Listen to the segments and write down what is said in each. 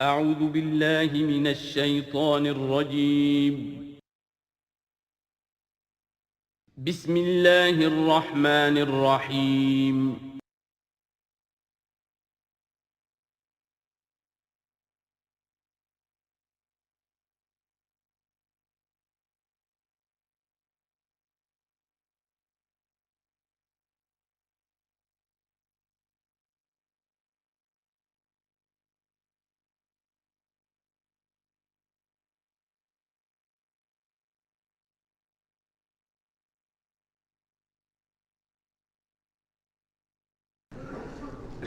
أعوذ بالله من الشيطان الرجيم. بسم الله الرحمن الرحيم.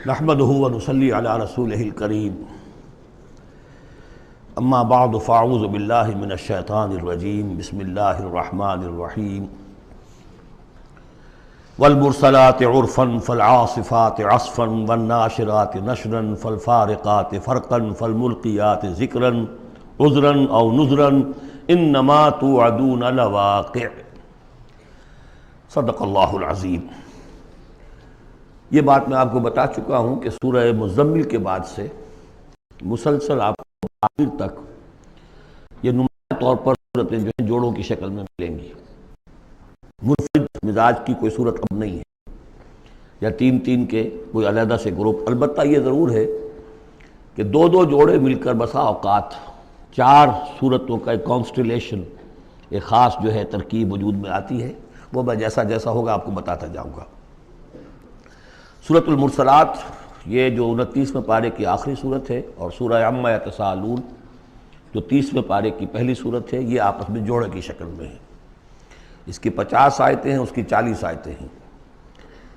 نحمده ونصلي على رسوله الكريم اما بعد فاعوذ بالله من الشیطان الرجیم بسم اللہ الرحمن الرحیم والمرسلات عرفا فالعاصفات عصفا والناشرات نشرا فالفارقات فرقا فالملقيات ذکرا عذرا او نذرا انما توعدون لواقع صدق اللہ العظیم۔ یہ بات میں آپ کو بتا چکا ہوں کہ سورہ مزمل کے بعد سے مسلسل آپ کو آخر تک یہ نمایاں طور پر صورتیں جو ہیں جوڑوں کی شکل میں ملیں گی۔ منفرد مزاج کی کوئی صورت اب نہیں ہے یا تین تین کے کوئی علیحدہ سے گروپ۔ البتہ یہ ضرور ہے کہ دو دو جوڑے مل کر بسا اوقات چار صورتوں کا ایک کانسٹیلیشن، ایک خاص جو ہے ترکیب وجود میں آتی ہے۔ وہ میں جیسا جیسا ہوگا آپ کو بتاتا جاؤں گا۔ سورۃ المرسلات یہ جو 29ویں پارے کی آخری صورت ہے، اور سورہ عما یتساءلون جو 30ویں پارے کی پہلی صورت ہے، یہ آپس میں جوڑے کی شکل میں ہے۔ اس کی 50 آیتیں ہیں، اس کی 40 آیتیں ہیں۔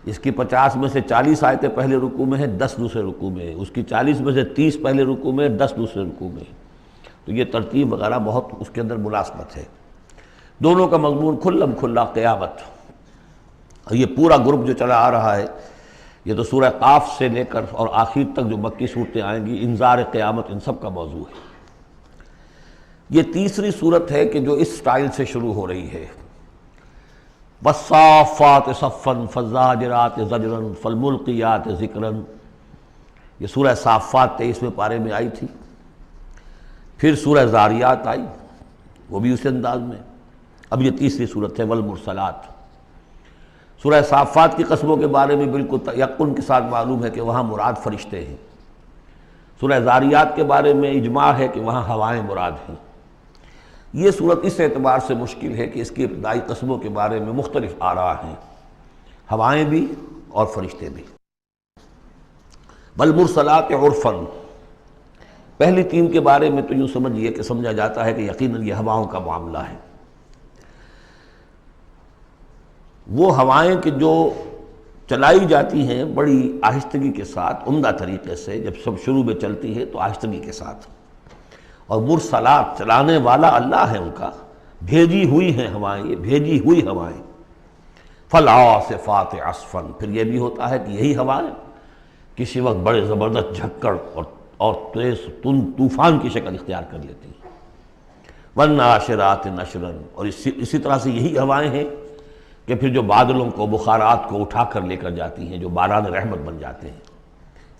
اس کی 50 میں سے 40 آیتیں پہلے رکوع میں ہیں، 10 دوسرے رکوع میں ہیں۔ اس کی 40 میں سے 30 پہلے رکوع میں ہیں، 10 دوسرے رکوع میں ہیں۔ تو یہ ترتیب وغیرہ بہت اس کے اندر مناسبت ہے۔ دونوں کا مضمون کھلم کھلا قیامت، اور یہ پورا گروپ جو چلا آ رہا ہے، یہ تو سورہ قاف سے لے کر اور آخر تک جو مکی صورتیں آئیں گی، انذار قیامت ان سب کا موضوع ہے۔ یہ تیسری صورت ہے کہ جو اس سٹائل سے شروع ہو رہی ہے، والصافات صفا فالزاجرات زجرا فالملقیات ذکرا۔ یہ سورہ صافات 23ویں پارے میں آئی تھی، پھر سورہ زاریات آئی، وہ بھی اسی انداز میں۔ اب یہ تیسری صورت ہے والمرسلات۔ سورہ صافات کی قسموں کے بارے میں بالکل یقین کے ساتھ معلوم ہے کہ وہاں مراد فرشتے ہیں۔ سورہ زاریات کے بارے میں اجماع ہے کہ وہاں ہوائیں مراد ہیں۔ یہ صورت اس اعتبار سے مشکل ہے کہ اس کی ابتدائی قسموں کے بارے میں مختلف آراء ہیں، ہوائیں بھی اور فرشتے بھی۔ والمرسلات عرفا، پہلی تین کے بارے میں تو یوں سمجھیے کہ سمجھا جاتا ہے کہ یقیناً یہ ہواؤں کا معاملہ ہے۔ وہ ہوائیں کہ جو چلائی جاتی ہیں بڑی آہستگی کے ساتھ، عمدہ طریقے سے، جب سب شروع میں چلتی ہے تو آہستگی کے ساتھ، اور مرسلات چلانے والا اللہ ہے ان کا، بھیجی ہوئی ہیں ہوائیں، یہ بھیجی ہوئی ہوائیں۔ فالعاصفات عصفا، پھر یہ بھی ہوتا ہے کہ یہی ہوائیں کسی وقت بڑے زبردست جھکڑ اور تیز تند طوفان کی شکل اختیار کر لیتی ہیں۔ والناشرات نشرا، اور اسی طرح سے یہی ہوائیں ہیں کہ پھر جو بادلوں کو، بخارات کو اٹھا کر لے کر جاتی ہیں، جو باران رحمت بن جاتے ہیں۔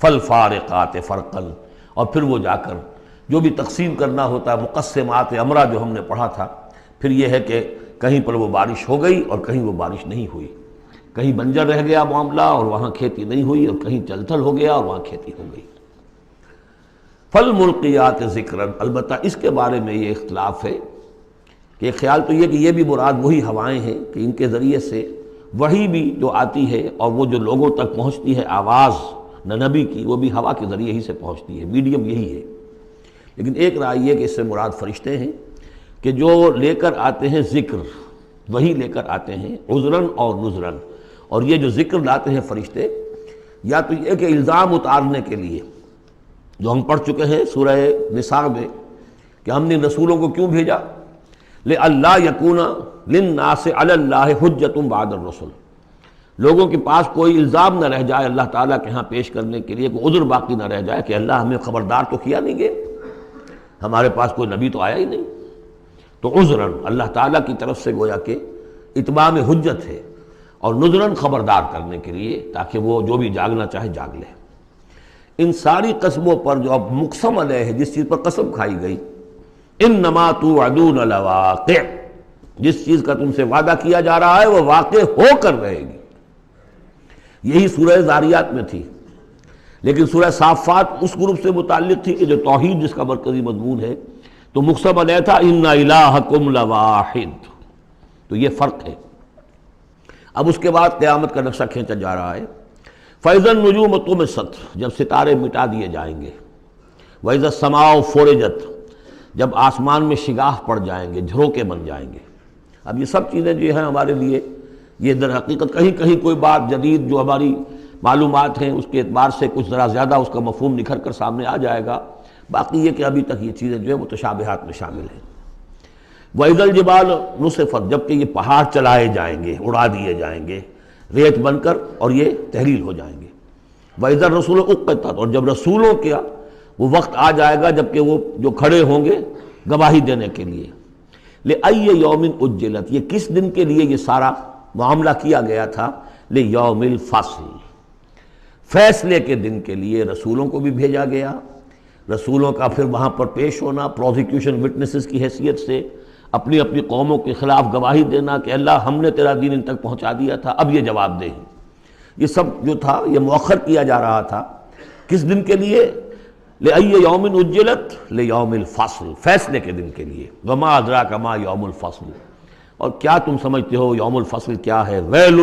فالفارقات فرقا، اور پھر وہ جا کر جو بھی تقسیم کرنا ہوتا ہے، مقسمات امرہ جو ہم نے پڑھا تھا، پھر یہ ہے کہ کہیں پر وہ بارش ہو گئی اور کہیں وہ بارش نہیں ہوئی، کہیں بنجر رہ گیا معاملہ اور وہاں کھیتی نہیں ہوئی، اور کہیں چل تھل ہو گیا اور وہاں کھیتی ہو گئی۔ فالملقیات ذکرا، البتہ اس کے بارے میں یہ اختلاف ہے کہ خیال تو یہ کہ یہ بھی مراد وہی ہوائیں ہیں کہ ان کے ذریعے سے وحی بھی جو آتی ہے اور وہ جو لوگوں تک پہنچتی ہے آواز نبی کی، وہ بھی ہوا کے ذریعے ہی سے پہنچتی ہے، میڈیم یہی ہے۔ لیکن ایک رائے یہ کہ اس سے مراد فرشتے ہیں کہ جو لے کر آتے ہیں ذکر، وہی لے کر آتے ہیں عذراً اور نذراً۔ اور یہ جو ذکر لاتے ہیں فرشتے، یا تو یہ کہ الزام اتارنے کے لیے، جو ہم پڑھ چکے ہیں سورہ نساء میں کہ ہم نے رسولوں کو کیوں بھیجا، لِأَلَّا يَكُونَ لِلنَّاسِ عَلَى اللَّهِ حُجَّةٌ بَعْدَ الرُّسُلِ، لوگوں کے پاس کوئی الزام نہ رہ جائے اللہ تعالیٰ کے ہاں پیش کرنے کے لیے، کوئی عذر باقی نہ رہ جائے کہ اللہ ہمیں خبردار تو کیا نہیں گئے، ہمارے پاس کوئی نبی تو آیا ہی نہیں۔ تو عذراً اللہ تعالیٰ کی طرف سے گویا کہ اتمام حجت ہے، اور نذراً خبردار کرنے کے لیے، تاکہ وہ جو بھی جاگنا چاہے جاگ لے۔ ان ساری قسموں پر جو اب مقسم علیہ ہے، جس چیز پر قسم کھائی گئی، انما توعدون لواقع، جس چیز کا تم سے وعدہ کیا جا رہا ہے وہ واقع ہو کر رہے گی. یہی سورہ ذاریات میں تھی، لیکن سورہ صافات اس گروپ سے متعلق تھی کہ جو توحید جس کا مرکزی مضمون ہے، تو مقسم علیہ تھا ان الہکم لواحد. تو یہ فرق ہے. اب اس کے بعد قیامت کا نقشہ کھینچا جا رہا ہے. فَإِذَا النُّجُومُ طُمِسَتْ، جب ستارے مٹا دیے جائیں گے. وَإِذَا السَّمَاءُ فُرِجَتْ، جب آسمان میں شگاف پڑ جائیں گے، جھروکے بن جائیں گے. اب یہ سب چیزیں جو ہیں ہمارے لیے، یہ در حقیقت کہیں کہیں کوئی بات جدید جو ہماری معلومات ہیں اس کے اعتبار سے کچھ ذرا زیادہ اس کا مفہوم نکھر کر سامنے آ جائے گا. باقی یہ کہ ابھی تک یہ چیزیں جو ہیں متشابہات میں شامل ہیں. وَإِذَا الْجِبَالُ نُصِفَتْ، جب کہ یہ پہاڑ چلائے جائیں گے، اڑا دیے جائیں گے ریت بن کر، اور یہ تحلیل ہو جائیں گے. وَإِذَا الرُّسُلُ أُقِّتَتْ، اور جب رسولوں کا وہ وقت آ جائے گا جب کہ وہ جو کھڑے ہوں گے گواہی دینے کے لیے. لِأَيِّ يَوْمٍ أُجِّلَتْ، یہ کس دن کے لیے یہ سارا معاملہ کیا گیا تھا؟ لِيَوْمِ الْفَصْلِ، فیصلے کے دن کے لیے رسولوں کو بھی بھیجا گیا. رسولوں کا پھر وہاں پر پیش ہونا، پروزیکیوشن وٹنسز کی حیثیت سے اپنی اپنی قوموں کے خلاف گواہی دینا کہ اللہ ہم نے تیرا دین ان تک پہنچا دیا تھا، اب یہ جواب دے. یہ سب جو تھا یہ مؤخر کیا جا رہا تھا. کس دن کے لیے؟ لِأَيِّ يَوْمٍ أُجِّلَتْ لِيَوْمِ الْفَصْلِ، فیصلے کے دن کے لیے. وَمَا أَدْرَاكَ مَا يَوْمُ الْفَصْلِ، اور کیا تم سمجھتے ہو یوم الفصل کیا ہے؟ وَيْلٌ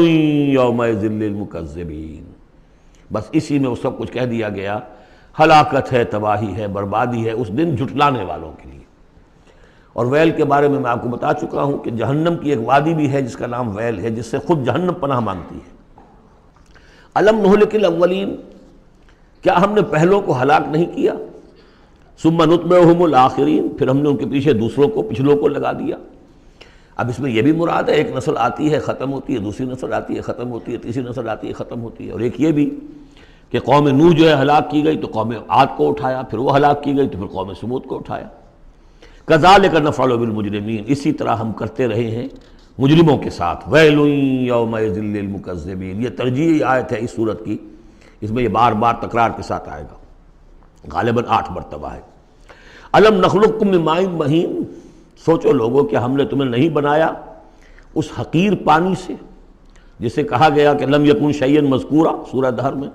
يَوْمَئِذٍ لِّلْمُكَذِّبِينَ، بس اسی میں وہ سب کچھ کہہ دیا گیا. ہلاکت ہے، تباہی ہے، بربادی ہے اس دن جھٹلانے والوں کے لیے. اور ویل کے بارے میں آپ کو بتا چکا ہوں کہ جہنم کی ایک وادی بھی ہے جس کا نام ویل ہے، جس سے خود جہنم پناہ مانگتی ہے. الم نہلک الاولین، کیا ہم نے پہلوں کو ہلاک نہیں کیا؟ ثم نتبعہم الآخرین، پھر ہم نے ان کے پیچھے دوسروں کو، پچھلوں کو لگا دیا. اب اس میں یہ بھی مراد ہے ایک نسل آتی ہے ختم ہوتی ہے، دوسری نسل آتی ہے ختم ہوتی ہے، تیسری نسل آتی ہے ختم ہوتی ہے. اور ایک یہ بھی کہ قوم نوح جو ہے ہلاک کی گئی تو قوم عاد کو اٹھایا، پھر وہ ہلاک کی گئی تو پھر قوم سمود کو اٹھایا. کذالک نفعل بالمجرمین، اسی طرح ہم کرتے رہے ہیں مجرموں کے ساتھ. ویل یومئذ للمکذبین، یہ ترجیحی آیت ہے اس صورت کی، اس میں یہ بار بار تکرار کے ساتھ آئے گا، غالباً 8 مرتبہ ہے. الم نخلقکم من ماء مہین، سوچو لوگوں کہ ہم نے تمہیں نہیں بنایا اس حقیر پانی سے جسے کہا گیا کہ لم یکن شیئا مذکورا سورہ دہر میں،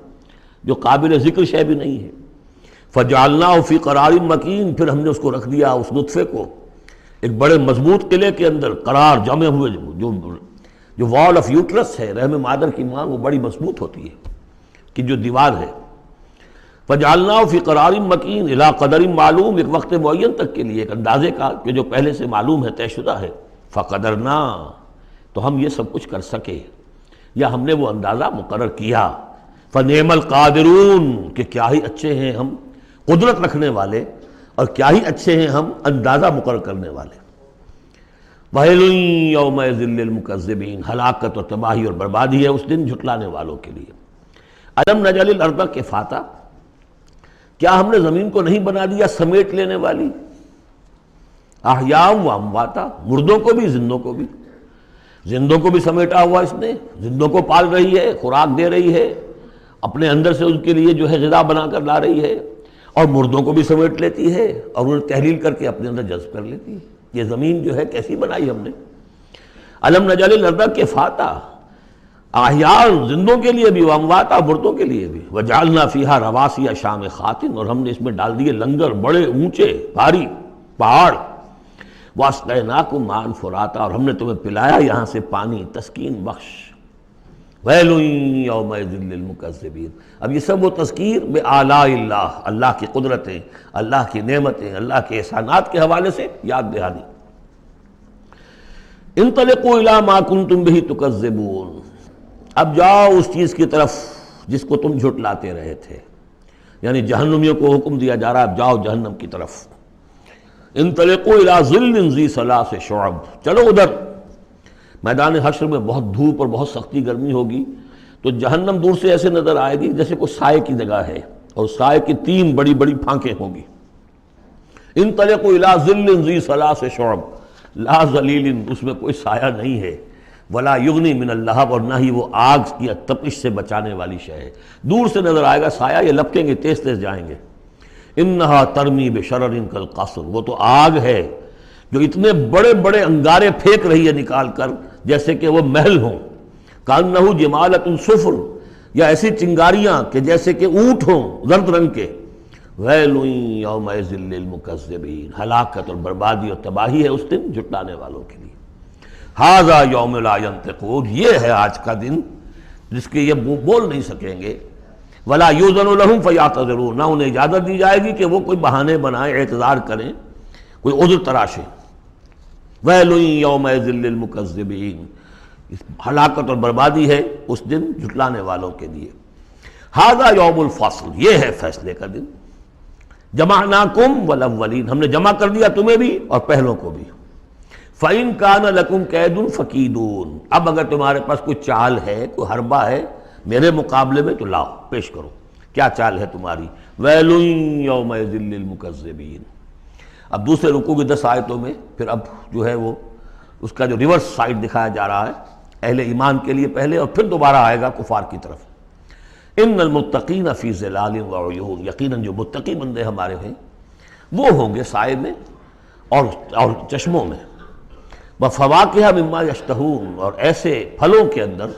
جو قابل ذکر شے بھی نہیں ہے. فجعلناہ فی قرار مکین، پھر ہم نے اس کو رکھ دیا، اس نطفے کو ایک بڑے مضبوط قلعے کے اندر قرار جمے ہوئے. جو وال آف یوٹرس ہے، رحم مادر کی ماں، وہ بڑی مضبوط ہوتی ہے کہ جو دیوار ہے. فجعلناہ فی قرار مکین الی قدر معلوم، ایک وقت معین تک کے لیے، ایک اندازے کا کہ جو پہلے سے معلوم ہے، طے شدہ ہے. فقدرنا، تو ہم یہ سب کچھ کر سکے، یا ہم نے وہ اندازہ مقرر کیا. فنعم القادرون، کہ کیا ہی اچھے ہیں ہم قدرت رکھنے والے، اور کیا ہی اچھے ہیں ہم اندازہ مقرر کرنے والے. وَيْلٌ يَوْمَئِذٍ لِّلْمُكَذِّبِينَ، ہلاکت اور تباہی اور بربادی ہے اس دن جھٹلانے والوں کے لیے. الم نجعل الارض کفاتا، کیا ہم نے زمین کو نہیں بنا دیا سمیٹ لینے والی؟ احیاء و امواتا، مردوں کو بھی زندوں کو بھی. زندوں کو بھی سمیٹا ہوا اس نے، زندوں کو پال رہی ہے، خوراک دے رہی ہے، اپنے اندر سے ان کے لیے جو ہے غذا بنا کر لا رہی ہے، اور مردوں کو بھی سمیٹ لیتی ہے اور انہیں تحلیل کر کے اپنے اندر جذب کر لیتی ہے. یہ زمین جو ہے کیسی بنائی ہم نے. الم نجعل الارض کفاتا، احیاء زندوں کے لیے بھی، وامواتا مردوں کے لیے بھی. وجعلنا فیہا رواسیا شامخات، اور ہم نے اس میں ڈال دیے لنگر بڑے اونچے بھاری پہاڑ. واسقیناکم ماء فراتا، اور ہم نے تمہیں پلایا یہاں سے پانی تسکین بخش. ویل یومئذ للمکذبین، اب یہ سب وہ تذکیر بآلاء اللہ، اللہ کی قدرتیں، اللہ کی نعمتیں، اللہ کے احسانات کے حوالے سے یاد دہانی. انطلقوا الی ما کنتم بہ تکذبون، اب جاؤ اس چیز کی طرف جس کو تم جھٹلاتے رہے تھے. یعنی جہنمیوں کو حکم دیا جا رہا ہے اب جاؤ جہنم کی طرف. انطلقوا الی ظل ذی ثلاث شعب، چلو ادھر. میدان حشر میں بہت دھوپ اور بہت سختی گرمی ہوگی، تو جہنم دور سے ایسے نظر آئے گی جیسے کوئی سائے کی جگہ ہے، اور سائے کی 3 بڑی بڑی پھانکیں ہوں گی. انطلقوا الی ظل ذی ثلاث شعب لا ظلیل، اس میں کوئی سایہ نہیں ہے، ولا یغنی من اللہب، اور نہ ہی وہ آگ کی تپش سے بچانے والی شے ہے۔ دور سے نظر آئے گا سایہ، یہ لپکیں گے، تیز تیز جائیں گے۔ انہا ترمی بشرر کالقصر، وہ تو آگ ہے جو اتنے بڑے بڑے انگارے پھینک رہی ہے نکال کر جیسے کہ وہ محل ہوں۔ کانہ جمالۃ صفر، یا ایسی چنگاریاں کہ جیسے کہ اونٹ ہوں زرد رنگ کے۔ ویل یومئذ للمکذبین، ہلاکت اور بربادی اور تباہی ہے اس دن جھٹلانے والوں کے لیے۔ ھذا یوم لا ینطقون، یہ ہے آج کا دن جس کے یہ بول نہیں سکیں گے۔ ولا یؤذن لہم فیعتذرون، نہ انہیں اجازت دی جائے گی کہ وہ کوئی بہانے بنائیں، اعتذار کریں، کوئی عذر تراشیں۔ ویل یومئذ للمکذبین، ہلاکت اور بربادی ہے اس دن جھٹلانے والوں کے لیے۔ ھذا یوم الفصل، یہ ہے فیصلے کا دن۔ جمعناکم والاولین، ہم نے جمع کر دیا تمہیں بھی اور پہلوں کو بھی۔ فَإِن كَانَ لَكُمْ كَيْدٌ فَكِيدُونِ، اب اگر تمہارے پاس کوئی چال ہے، کوئی حربہ ہے میرے مقابلے میں تو لاؤ، پیش کرو، کیا چال ہے تمہاری؟ وَيْلٌ يَوْمَئِذٍ لِّلْمُكَذِّبِينَ۔ اب دوسرے رکوع کی 10 آیتوں میں پھر اب جو ہے وہ اس کا جو ریورس سائڈ دکھایا جا رہا ہے اہل ایمان کے لیے پہلے، اور پھر دوبارہ آئے گا کفار کی طرف۔ ان المتقین فی ظلال وعیون، یقیناً جو متقی بندے ہمارے ہیں وہ ہوں گے سائے میں اور چشموں میں۔ وفواکہ مما یشتہون، اور ایسے پھلوں کے اندر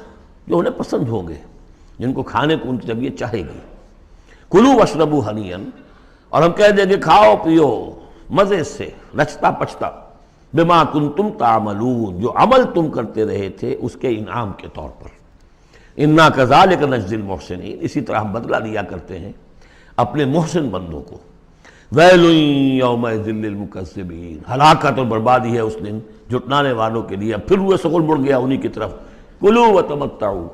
جو انہیں پسند ہوں گے، جن کو کھانے کو ان کی طبیعت چاہے گی۔ کلوا واشربوا ہنیئا، اور ہم کہہ دیں گے کھاؤ پیو مزے سے، رچتا پچتا، بما کنتم تعملون، جو عمل تم کرتے رہے تھے اس کے انعام کے طور پر۔ انا کذالک نجزی المحسنین، اسی طرح ہم بدلہ دیا کرتے ہیں اپنے محسن بندوں کو۔ ویل یومئذ للمکذبین، ہلاکت اور بربادی ہے اس دن جھٹلانے والوں کے لیے۔ اب پھر وہ سغل مڑ گیا انہی کی طرف۔ کلوا وتمتعوا،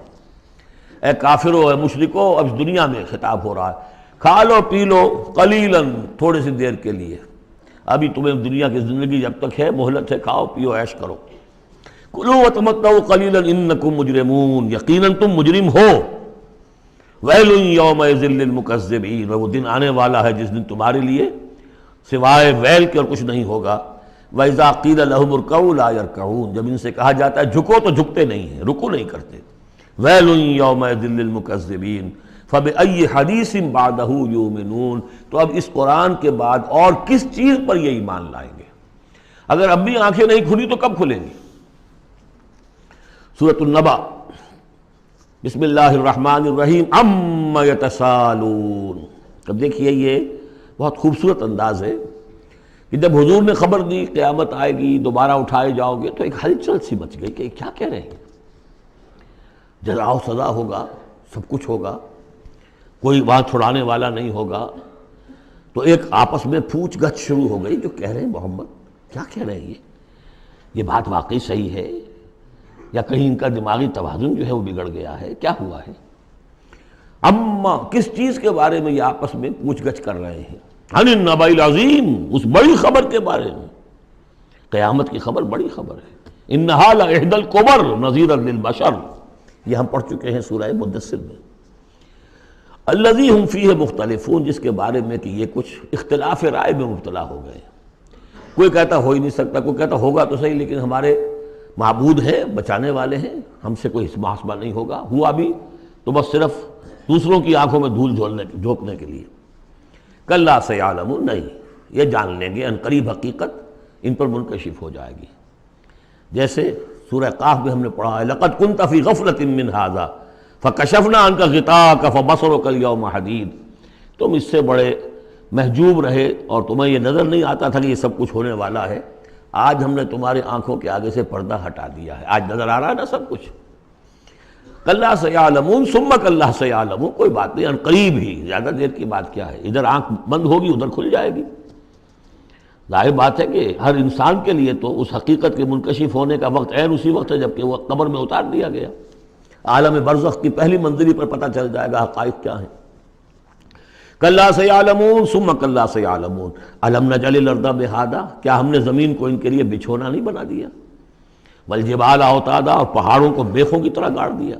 اے کافرو، اے مشرکو، اب اس دنیا میں خطاب ہو رہا ہے، کھا لو پی لو قلیلاً، تھوڑے سی دیر کے لیے، ابھی تمہیں دنیا کی زندگی جب تک ہے مہلت ہے، کھاؤ پیو عیش کرو۔ کلوا وتمتعوا قلیلا انکم مجرمون، یقیناً تم مجرم ہو۔ ویل یومئذ للمکذبین، وہ دن آنے والا ہے جس دن تمہارے لیے سوائے ویل کے اور کچھ نہیں ہوگا۔ وَإِذَا قِيلَ لَهُمُ ارْكَعُوا لَا يَرْكَعُونَ، جب ان سے کہا جاتا ہے جھکو تو جھکتے نہیں ہیں، رکو نہیں کرتے۔ ویل یومئذ للمکذبین فَبِأَيِّ حَدِيثٍ بَعْدَهُ يُؤْمِنُونَ، تو اب اس قرآن کے بعد اور کس چیز پر یہ ایمان لائیں گے؟ اگر اب بھی آنکھیں نہیں کھلی تو کب کھلیں گی؟ سورۃ النبأ، بسم اللہ الرحمن الرحیم، عَمَّ يَتَسَاءَلُونَ۔ اب دیکھیے یہ بہت خوبصورت انداز ہے کہ جب حضور نے خبر دی قیامت آئے گی، دوبارہ اٹھائے جاؤ گے، تو ایک ہلچل سی مچ گئی کہ کیا کہہ رہے ہیں، جزا و سزا ہوگا، سب کچھ ہوگا، کوئی وہاں چھڑانے والا نہیں ہوگا۔ تو ایک آپس میں پوچھ گچھ شروع ہو گئی، جو کہہ رہے ہیں محمد کیا کہہ رہے ہیں، یہ بات واقعی صحیح ہے یا کہیں ان کا دماغی توازن جو ہے وہ بگڑ گیا ہے، کیا ہوا ہے؟ اما، کس چیز کے بارے میں یہ آپس میں پوچھ گچھ کر رہے ہیں؟ عن النبأ العظیم، اس بڑی خبر کے بارے میں۔ قیامت کی خبر بڑی خبر ہے۔ انہا لإحدی الکبر نذیرا للبشر، یہ ہم پڑھ چکے ہیں سورہ مدثر میں۔ الذی ہم فیہ مختلفون، جس کے بارے میں کہ یہ کچھ اختلاف رائے میں مبتلا ہو گئے، کوئی کہتا ہو ہی نہیں سکتا، کوئی کہتا ہوگا تو صحیح لیکن ہمارے معبود ہیں، بچانے والے ہیں، ہم سے کوئی محاسبہ نہیں ہوگا، ہوا بھی تو بس صرف دوسروں کی آنکھوں میں دھول جھونکنے کے لیے۔ کلا سیعلمون، نہیں، یہ جان لیں گے ان قریب حقیقت ان پر منکشف ہو جائے گی۔ جیسے سورہ قاف میں ہم نے پڑھا ہے، لقد كنت في غفلة من هذا فكشفنا عنك غطاءك فبصرك اليوم حديد، تم اس سے بڑے محجوب رہے اور تمہیں یہ نظر نہیں آتا تھا کہ یہ سب کچھ ہونے والا ہے، آج ہم نے تمہارے آنکھوں کے آگے سے پردہ ہٹا دیا ہے، آج نظر آ رہا ہے نا سب کچھ۔ کلا سیعلمون ثم کلا سیعلمون، کوئی بات نہیں، ان قریب ہی، زیادہ دیر کی بات کیا ہے، ادھر آنکھ بند ہوگی ادھر کھل جائے گی۔ ظاہر بات ہے کہ ہر انسان کے لیے تو اس حقیقت کے منکشف ہونے کا وقت عین اسی وقت ہے جب کہ وہ قبر میں اتار دیا گیا۔ عالم برزخ کی پہلی منزلی پر پتہ چل جائے گا حقائق کیا ہیں۔ کلا سیعلمون ثم کلا سیعلمون الم نجعل الارض مہادا، کیا ہم نے زمین کو ان کے لیے بچھونا نہیں بنا دیا؟ والجبال اوتادا، اور پہاڑوں کو بیخوں کی طرح گاڑ دیا۔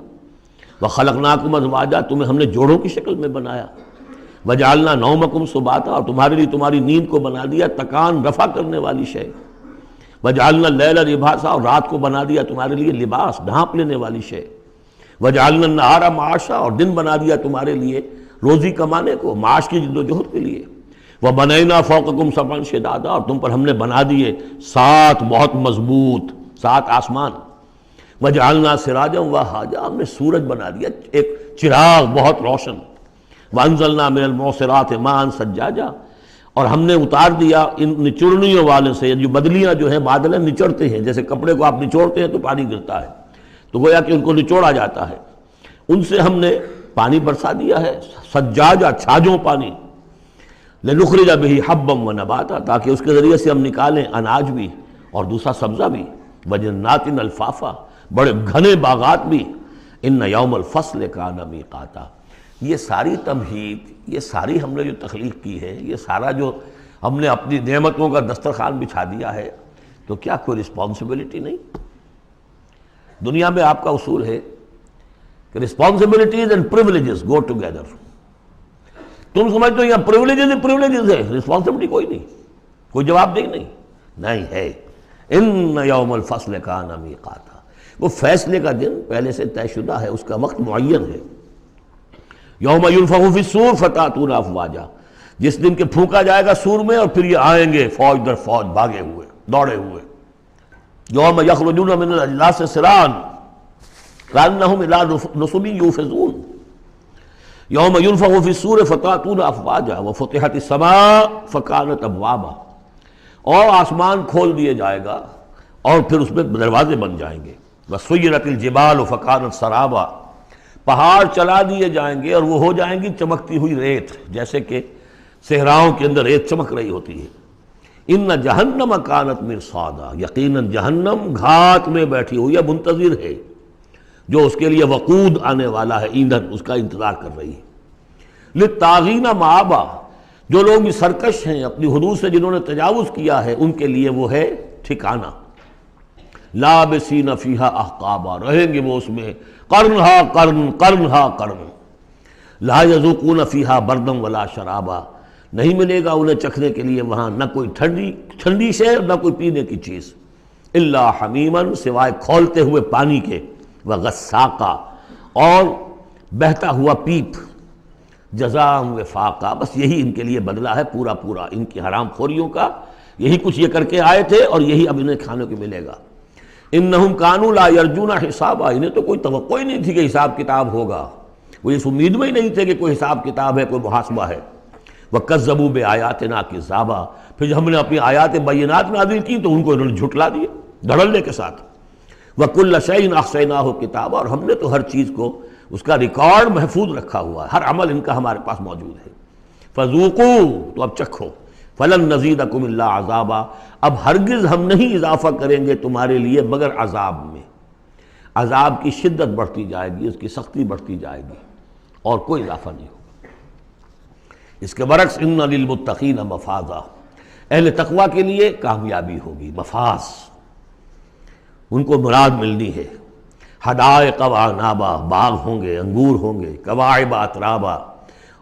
وخلقناکم ازواجا، تمہیں ہم نے جوڑوں کی شکل میں بنایا۔ وجعلنا نومکم سباتا، اور تمہارے لیے تمہاری نیند کو بنا دیا تکان رفع کرنے والی شے۔ وجعلنا اللیل لباسا، اور رات کو بنا دیا تمہارے لیے لباس، ڈھانپ لینے والی شے، وجعلنا النہار معاشا، اور دن بنا دیا تمہارے لیے روزی کمانے کو، معاش کی جد و جہد کے لیے، وبنینا فوقکم سبعا شدادا، اور تم پر ہم نے بنا دیے 7 بہت مضبوط 7 آسمان، وجعلنا سراجا وہاجا، ہم نے سورج بنا دیا ایک چراغ بہت روشن، وانزلنا من المعصرات ماء ثجاجا، اور ہم نے اتار دیا ان نچوڑنیوں والے سے، جو بدلیاں جو ہیں بادل ہیں نچڑتے ہیں، جیسے کپڑے کو آپ نچوڑتے ہیں تو پانی گرتا ہے، تو گویا کہ ان کو نچوڑا جاتا ہے، ان سے ہم نے پانی برسا دیا ہے، سجاجا چھاجوں پانی، لنخرج به حبا ونباتا، تاکہ اس کے ذریعے سے ہم نکالیں اناج بھی اور دوسرا سبزہ بھی، وجنات الفافا، بڑے گھنے باغات بھی، ان یوم الفصل کان میقاتا۔ یہ ساری تمہید، یہ ساری ہم نے جو تخلیق کی ہے، یہ سارا جو ہم نے اپنی نعمتوں کا دسترخوان بچھا دیا ہے، تو کیا کوئی رسپانسبلٹی نہیں؟ دنیا میں آپ کا اصول ہے کہ responsibilities and privileges go together. تم سمجھتے ہو یہاں پریولیجز ہی پریولیجز ہے، رسپانسبلٹی کوئی نہیں، کوئی جواب دہی نہیں ہے۔ ان یوم الفصل کان میقاتا، وہ فیصلے کا دن پہلے سے طے شدہ ہے، اس کا وقت معین ہے۔ یوم ینفخ فی الصور فتأتون افواجا، جس دن کہ پھونکا جائے گا سور میں اور پھر یہ آئیں گے فوج در فوج، بھاگے ہوئے دوڑے ہوئے۔ یوم یخرجون من الاجلاس سراعا کأنہم الی نصب یوفضون، یوم ینفخ فی الصور فتأتون افواجا وفتحت السماء فکانت ابوابا، اور آسمان کھول دیے جائے گا اور پھر اس میں دروازے بن جائیں گے، وسیرت الجبال فکانت سرابا، پہاڑ چلا دیے جائیں گے اور وہ ہو جائیں گی چمکتی ہوئی ریت، جیسے کہ صحراؤں کے اندر ریت چمک رہی ہوتی ہے۔ ان جہنم کانت مرصادا، یقیناً جہنم گھات میں بیٹھی ہوئی ہے، منتظر ہے، جو اس کے لیے وقود آنے والا ہے، ایندھن اس کا انتظار کر رہی ہے۔ للطاغین مآبا، جو لوگ سرکش ہیں، اپنی حدود سے جنہوں نے تجاوز کیا ہے، ان کے لیے وہ ہے ٹھکانہ۔ لابسین فیہا احقابا، رہیں گے وہ اس میں قرنہا قرن قرنہا قرن، لا یذوقون فیہا بردا ولا شرابا، نہیں ملے گا انہیں چکھنے کے لیے وہاں نہ کوئی ٹھنڈی شے نہ کوئی پینے کی چیز، الا حمیما، سوائے کھولتے ہوئے پانی کے، وغساقا، اور بہتا ہوا پیپ، جزاء وفاقا، بس یہی ان کے لیے بدلہ ہے پورا پورا ان کی حرام خوریوں کا، یہی کچھ یہ کر کے آئے تھے اور یہی اب انہیں کھانے کو ملے گا۔ انہم کانوا لا یرجون حسابا، انہیں تو کوئی توقع ہی نہیں تھی کہ حساب کتاب ہوگا، وہ اس امید میں ہی نہیں تھے کہ کوئی حساب کتاب ہے، کوئی محاسبہ ہے۔ وکذبوا بآیاتنا کذابا، پھر جب ہم نے اپنی آیات بینات نازل کی تو ان کو انہوں نے جھٹلا دیا دھڑلے کے ساتھ۔ وکل شیء احصیناہ کتابا، اور ہم نے تو ہر چیز کو اس کا ریکارڈ محفوظ رکھا ہوا ہے، ہر عمل ان کا ہمارے پاس موجود ہے۔ فذوقوا، تو اب چکھو، فلن نزیدکم الا عذابا، اب ہرگز ہم نہیں اضافہ کریں گے تمہارے لیے مگر عذاب میں، عذاب کی شدت بڑھتی جائے گی، اس کی سختی بڑھتی جائے گی، اور کوئی اضافہ نہیں ہوگا۔ اس کے برعکس ان للمتقین مفازا، اہل تقوی کے لیے کامیابی ہوگی، مفاز، ان کو مراد ملنی ہے۔ حدائق وعنابا، باغ ہوں گے، انگور ہوں گے، کواعب اترابا،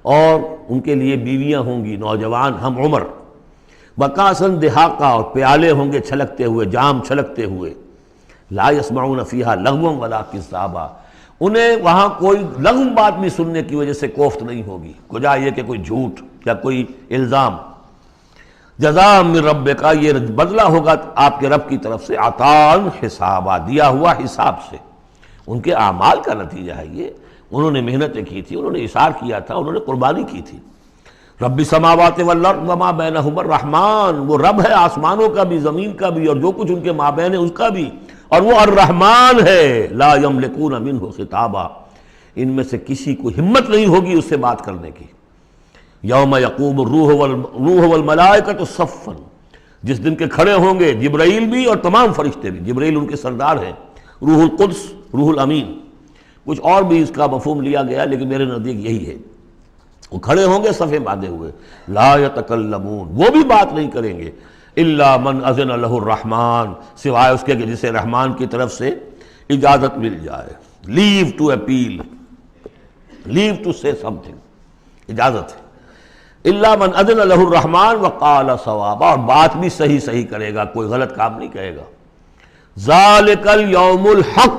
اور ان کے لیے بیویاں ہوں گی نوجوان ہم عمر، وکاسن دہاقا، اور پیالے ہوں گے چھلکتے ہوئے، جام چھلکتے ہوئے، لا یسمعون فیہا لغوا ولا کذابا، انہیں وہاں کوئی لغو بات بھی سننے کی وجہ سے کوفت نہیں ہوگی، کجا یہ کہ کوئی جھوٹ یا کوئی الزام۔ جزاء من ربک، یہ بدلہ ہوگا آپ کے رب کی طرف سے، عطاء حسابا، دیا ہوا حساب سے، ان کے اعمال کا نتیجہ ہے یہ، انہوں نے محنتیں کی تھی، انہوں نے اِثار کیا تھا، انہوں نے قربانی کی تھی۔ رب السماوات والارض وما بینہما الرحمن، وہ رب ہے آسمانوں کا بھی زمین کا بھی اور جو کچھ ان کے مابین ہے اس کا بھی، اور وہ الرحمن ہے، لا یملکون منہ خطابا، ان میں سے کسی کو ہمت نہیں ہوگی اس سے بات کرنے کی۔ یوم یقوم الروح والملائکۃ صفا، جس دن کے کھڑے ہوں گے جبرائیل بھی اور تمام فرشتے بھی، جبرائیل ان کے سردار ہیں، روح القدس، روح الامین، کچھ اور بھی اس کا مفہوم لیا گیا لیکن میرے نزدیک یہی ہے۔ وہ کھڑے ہوں گے صفے باندھے ہوئے، لا یتکلمون، وہ بھی بات نہیں کریں گے، الا من اذن لہ الرحمن، سوائے اس کے کہ جسے رحمان کی طرف سے اجازت مل جائے، لیو ٹو اپیل، لیو ٹو سے سم تھنگ، اجازت ہے۔ الا من اذن له الرحمن وقال صوابا، اور بات بھی صحیح صحیح کرے گا، کوئی غلط کام نہیں کہے گا۔ ذالک الیوم الحق،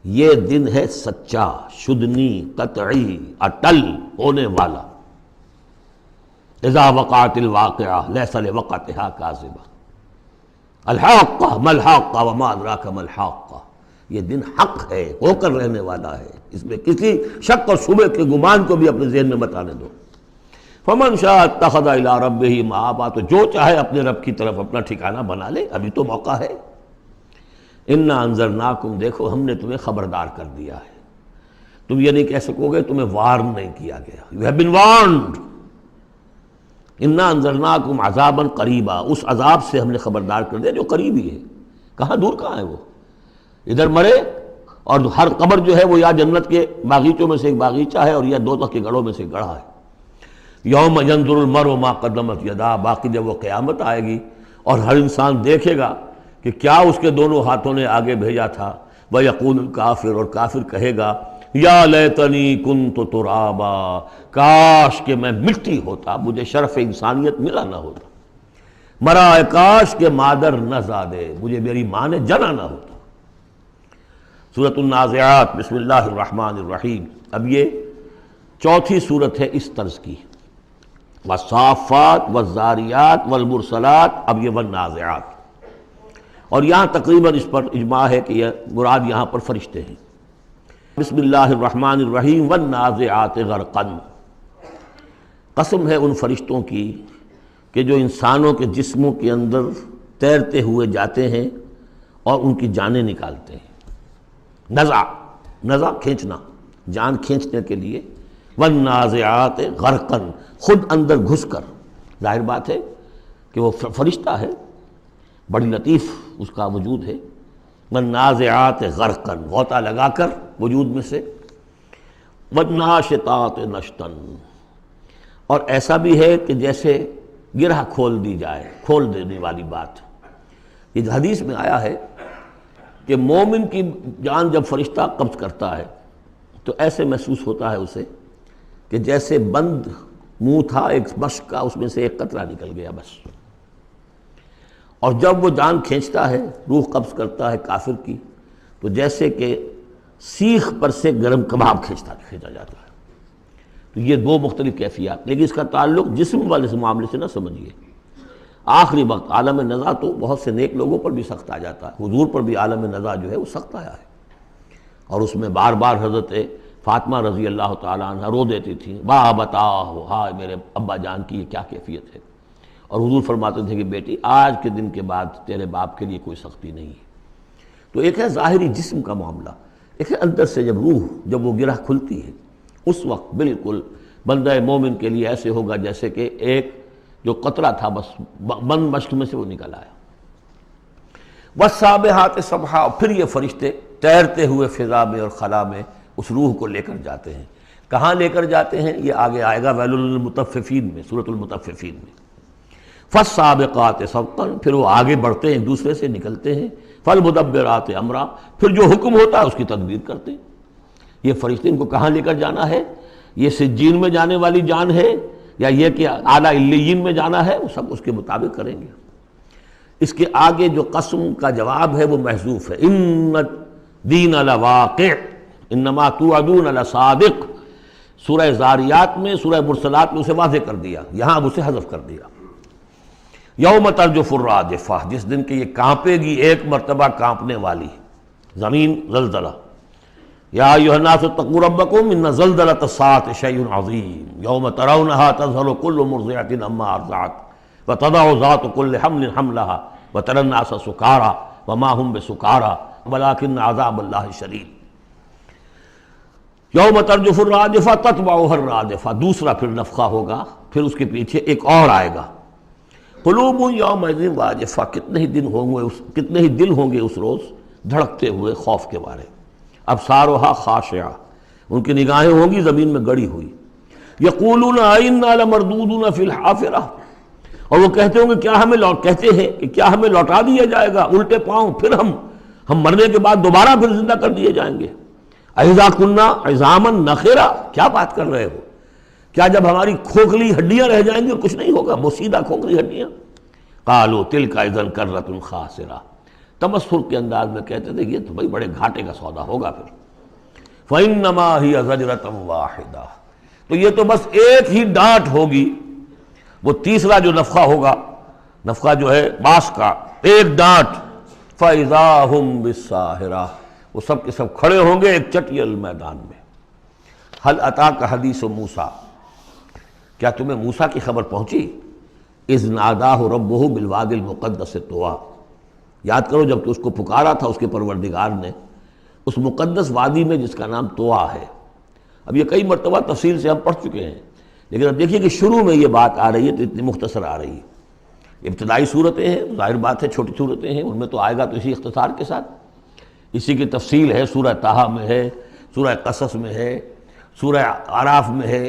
یہ دن ہے سچا، شدنی، قطعی، اٹل ہونے والا۔ اذا وقعت الواقعہ لیس لوقعتها کاذبہ، الحاقہ ما الحاقہ وما ادراک ما الحاقہ، یہ دن حق ہے، ہو کر رہنے والا ہے، اس میں کسی شک اور شبہ کے گمان کو بھی اپنے ذہن میں مت آنے دو۔ فمن شاء اتخذ الی ربہ مآبا، تو جو چاہے اپنے رب کی طرف اپنا ٹھکانہ بنا لے، ابھی تو موقع ہے۔ انا انذرناکم، دیکھو ہم نے تمہیں خبردار کر دیا ہے، تم یہ نہیں کہہ سکو گے تمہیں وارن نہیں کیا گیا، یو ہیو بین وارنڈ۔ انا انذرناکم عذابا قریبا، اس عذاب سے ہم نے خبردار کر دیا جو قریب ہی ہے، کہاں دور کہاں ہے وہ، ادھر مرے اور ہر قبر جو ہے وہ یا جنت کے باغیچوں میں سے ایک باغیچہ ہے اور یا دوزخ کے گڑھوں میں سے گڑھا ہے۔ یوم ینظر المرء ما قدمت یداہ، باقی جب وہ قیامت آئے گی اور ہر انسان دیکھے گا کہ کیا اس کے دونوں ہاتھوں نے آگے بھیجا تھا، وَيَقُولُ الْكَافِرُ، اور کافر کہے گا یا لیتنی کنت ترابا، کاش کہ میں مٹی ہوتا، مجھے شرف انسانیت ملا نہ ہوتا، مرا کاش کہ مادر نہ زادے، مجھے میری ماں نے جنا نہ ہوتا۔ سورۃ النازعات، بسم اللہ الرحمن الرحیم، اب یہ چوتھی صورت ہے اس طرز کی، والصافات والزاریات والمرسلات، اب یہ والنازعات، اور یہاں تقریباً اس پر اجماع ہے کہ یہ مراد یہاں پر فرشتے ہیں۔ بسم اللہ الرحمن الرحیم، والنازعات غرقا، قسم ہے ان فرشتوں کی کہ جو انسانوں کے جسموں کے اندر تیرتے ہوئے جاتے ہیں اور ان کی جانیں نکالتے ہیں۔ نزع کھینچنا، جان کھینچنے کے لیے، والنازعات غرقا، خود اندر گھس کر، ظاہر بات ہے کہ وہ فرشتہ ہے، بڑی لطیف اس کا وجود ہے، والنازعات غرقا، غوطہ لگا کر وجود میں سے، والناشطات نشطا، اور ایسا بھی ہے کہ جیسے گرہ کھول دی جائے، کھول دینے والی بات۔ یہ حدیث میں آیا ہے کہ مومن کی جان جب فرشتہ قبض کرتا ہے تو ایسے محسوس ہوتا ہے اسے کہ جیسے بند منہ تھا ایک مشک کا، اس میں سے ایک قطرہ نکل گیا بس، اور جب وہ جان کھینچتا ہے، روح قبض کرتا ہے کافر کی، تو جیسے کہ سیخ پر سے گرم کباب کھینچا جاتا ہے۔ تو یہ دو مختلف کیفیات، لیکن اس کا تعلق جسم والے سے معاملے سے نہ سمجھیے۔ آخری وقت عالم نزع تو بہت سے نیک لوگوں پر بھی سخت آ جاتا ہے، حضور پر بھی عالم نزع جو ہے وہ سخت آیا ہے، اور اس میں بار بار حضرت فاطمہ رضی اللہ تعالیٰ عنہ رو دیتی تھیں، واہ بتاؤ، ہائے میرے ابا جان کی یہ کیا کیفیت ہے، اور حضور فرماتے تھے کہ بیٹی آج کے دن کے بعد تیرے باپ کے لیے کوئی سختی نہیں ہے۔ تو ایک ہے ظاہری جسم کا معاملہ، ایک ہے اندر سے جب روح، جب وہ گرہ کھلتی ہے، اس وقت بالکل بندہ مومن کے لیے ایسے ہوگا جیسے کہ ایک جو قطرہ تھا بس بند مشک میں سے وہ نکل آیا۔ والسابحات سبحا، پھر یہ فرشتے تیرتے ہوئے فضا میں اور خلا میں اس روح کو لے کر جاتے ہیں۔ کہاں لے کر جاتے ہیں یہ آگے آئے گا ویل للمطففین میں، سورۃ المطففین میں۔ فالسابقات سبقا، پھر وہ آگے بڑھتے ہیں، ایک دوسرے سے نکلتے ہیں۔ فالمدبرات امرا، پھر جو حکم ہوتا ہے اس کی تدبیر کرتے ہیں۔ یہ فرشتے ان کو کہاں لے کر جانا ہے، یہ سجین میں جانے والی جان ہے یا یہ کہ اعلیٰ علیین میں جانا ہے، وہ سب اس کے مطابق کریں گے۔ اس کے آگے جو قسم کا جواب ہے وہ محذوف ہے، ان الدین لواقع انما توعدون لصادق۔ سورہ زاریات میں، سورہ مرسلات میں اسے واضح کر دیا، یہاں اب اسے حذف کر دیا۔ یوم ترجف الراجفہ، جس دن کہ یہ کانپے گی ایک مرتبہ کانپنے والی زمین، زلزلہ۔ یا ایھا الناس اتقوا ربکم ان زلزلۃ الساعۃ شیء عظیم یوم ترونھا تذہل کل مرضعۃ عما ارضعت وتضع ذات کل حمل حملها وتری الناس سکارى وما هم بسکارى ولکن عذاب اللہ شدید۔ یوم ترجف الراجفہ تتبعها الراجفہ، دوسرا پھر نفخہ ہوگا، پھر اس کے پیچھے ایک اور آئے گا۔ قلوب یومئذ واجفہ، کتنے ہی دل ہوں گے اس روز دھڑکتے ہوئے خوف کے مارے۔ ابصارها خاشعہ، ان کی نگاہیں ہوں گی زمین میں گڑی ہوئی۔ یقولون ائنا لمردودون فی الحافرہ، اور وہ کہتے ہوں گے کیا ہمیں لوٹا دیا جائے گا الٹے پاؤں، پھر ہم مرنے کے بعد دوبارہ پھر زندہ کر دیے جائیں گے۔ اذا کنا عظاما نخرہ، کیا بات کر رہے ہو، کیا جب ہماری کھوکھلی ہڈیاں رہ جائیں گی اور کچھ نہیں ہوگا؟ بوسیدہ کھوکھلی ہڈیاں. قالوا تلک اذا کرۃ خاسرہ، تمسخر کے انداز میں کہتے تھے یہ تو بھائی بڑے گھاٹے کا سودا ہوگا پھر. فإنما هي زجرۃ واحدہ، تو یہ تو بس ایک ہی ڈانٹ ہوگی، وہ تیسرا جو نفخہ ہوگا، نفخہ جو ہے باس کا، ایک ڈانٹ. فإذا هم بالساہرہ، وہ سب کے سب کھڑے ہوں گے ایک چٹیل میدان میں. هل اتاک حدیث موسیٰ، کیا تمہیں موسیٰ کی خبر پہنچی؟ اذ ناداہ ربہ بالوادی المقدس طویٰ، یاد کرو جب کہ اس کو پکارا تھا اس کے پروردگار نے اس مقدس وادی میں جس کا نام طویٰ ہے. اب یہ کئی مرتبہ تفصیل سے ہم پڑھ چکے ہیں، لیکن اب دیکھیے کہ شروع میں یہ بات آ رہی ہے تو اتنی مختصر آ رہی ہے. ابتدائی صورتیں ہیں، ظاہر بات ہے چھوٹی صورتیں ہیں، ان میں تو آئے گا تو اسی اختصار کے ساتھ. اسی کی تفصیل ہے، سورہ طٰہٰ میں ہے، سورہ قصص میں ہے، سورہ اعراف میں ہے.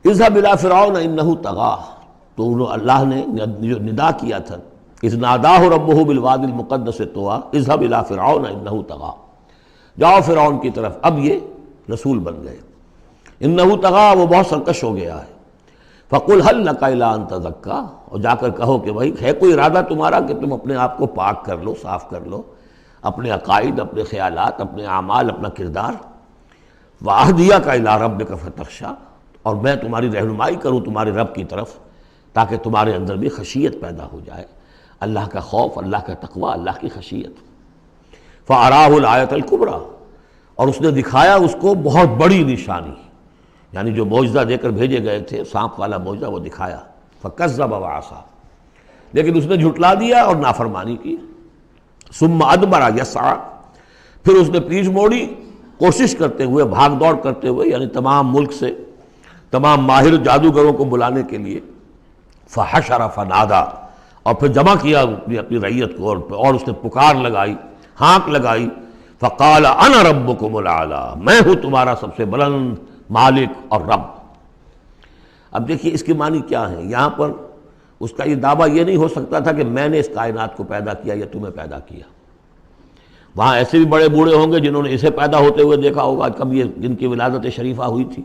اذهب الى فرعون انه طغى، تو اللہ نے جو ندا کیا تھا اذ ناداہ ربہ بالوادی المقدس طویٰ اذهب الى فرعون انه طغى، جاؤ فرعون کی طرف. اب یہ رسول بن گئے. انه طغى، وہ بہت سرکش ہو گیا ہے. فقل هل لك الى ان تزكى، اور جا کر کہو کہ بھائی ہے کوئی ارادہ تمہارا کہ تم اپنے آپ کو پاک کر لو، صاف کر لو، اپنے عقائد، اپنے خیالات، اپنے اعمال، اپنا کردار. وَأَهْدِيَكَ إِلَىٰ رَبِّكَ فَتَخْشَىٰ، اور میں تمہاری رہنمائی کروں تمہارے رب کی طرف تاکہ تمہارے اندر بھی خشیت پیدا ہو جائے، اللہ کا خوف، اللہ کا تقوی، اللہ کی خشیت. فَأَرَاهُ الْآيَةَ الْكُبْرىٰ، اور اس نے دکھایا اس کو بہت بڑی نشانی، یعنی جو معجزہ دے کر بھیجے گئے تھے، سانپ والا معجزہ وہ دکھایا. فَكَذَّبَ وَعَصَىٰ، لیکن اس نے جھٹلا دیا اور نافرمانی کی. ثُمَّ أَدْبَرَ يَسْعَىٰ، پھر اس نے پیٹھ موڑی کوشش کرتے ہوئے، بھاگ دوڑ کرتے ہوئے، یعنی تمام ملک سے تمام ماہر جادوگروں کو بلانے کے لیے. فحشر فنادا، اور پھر جمع کیا اپنی رعیت کو، اور اس نے پکار لگائی، ہانک لگائی. فقال انا ربکم الاعلی، میں ہوں تمہارا سب سے بلند مالک اور رب. اب دیکھیے اس کے معنی کیا ہیں. یہاں پر اس کا یہ دعویٰ یہ نہیں ہو سکتا تھا کہ میں نے اس کائنات کو پیدا کیا یا تمہیں پیدا کیا. وہاں ایسے بھی بڑے بوڑھے ہوں گے جنہوں نے اسے پیدا ہوتے ہوئے دیکھا ہوگا، کب یہ جن کی ولادت شریفہ ہوئی تھی.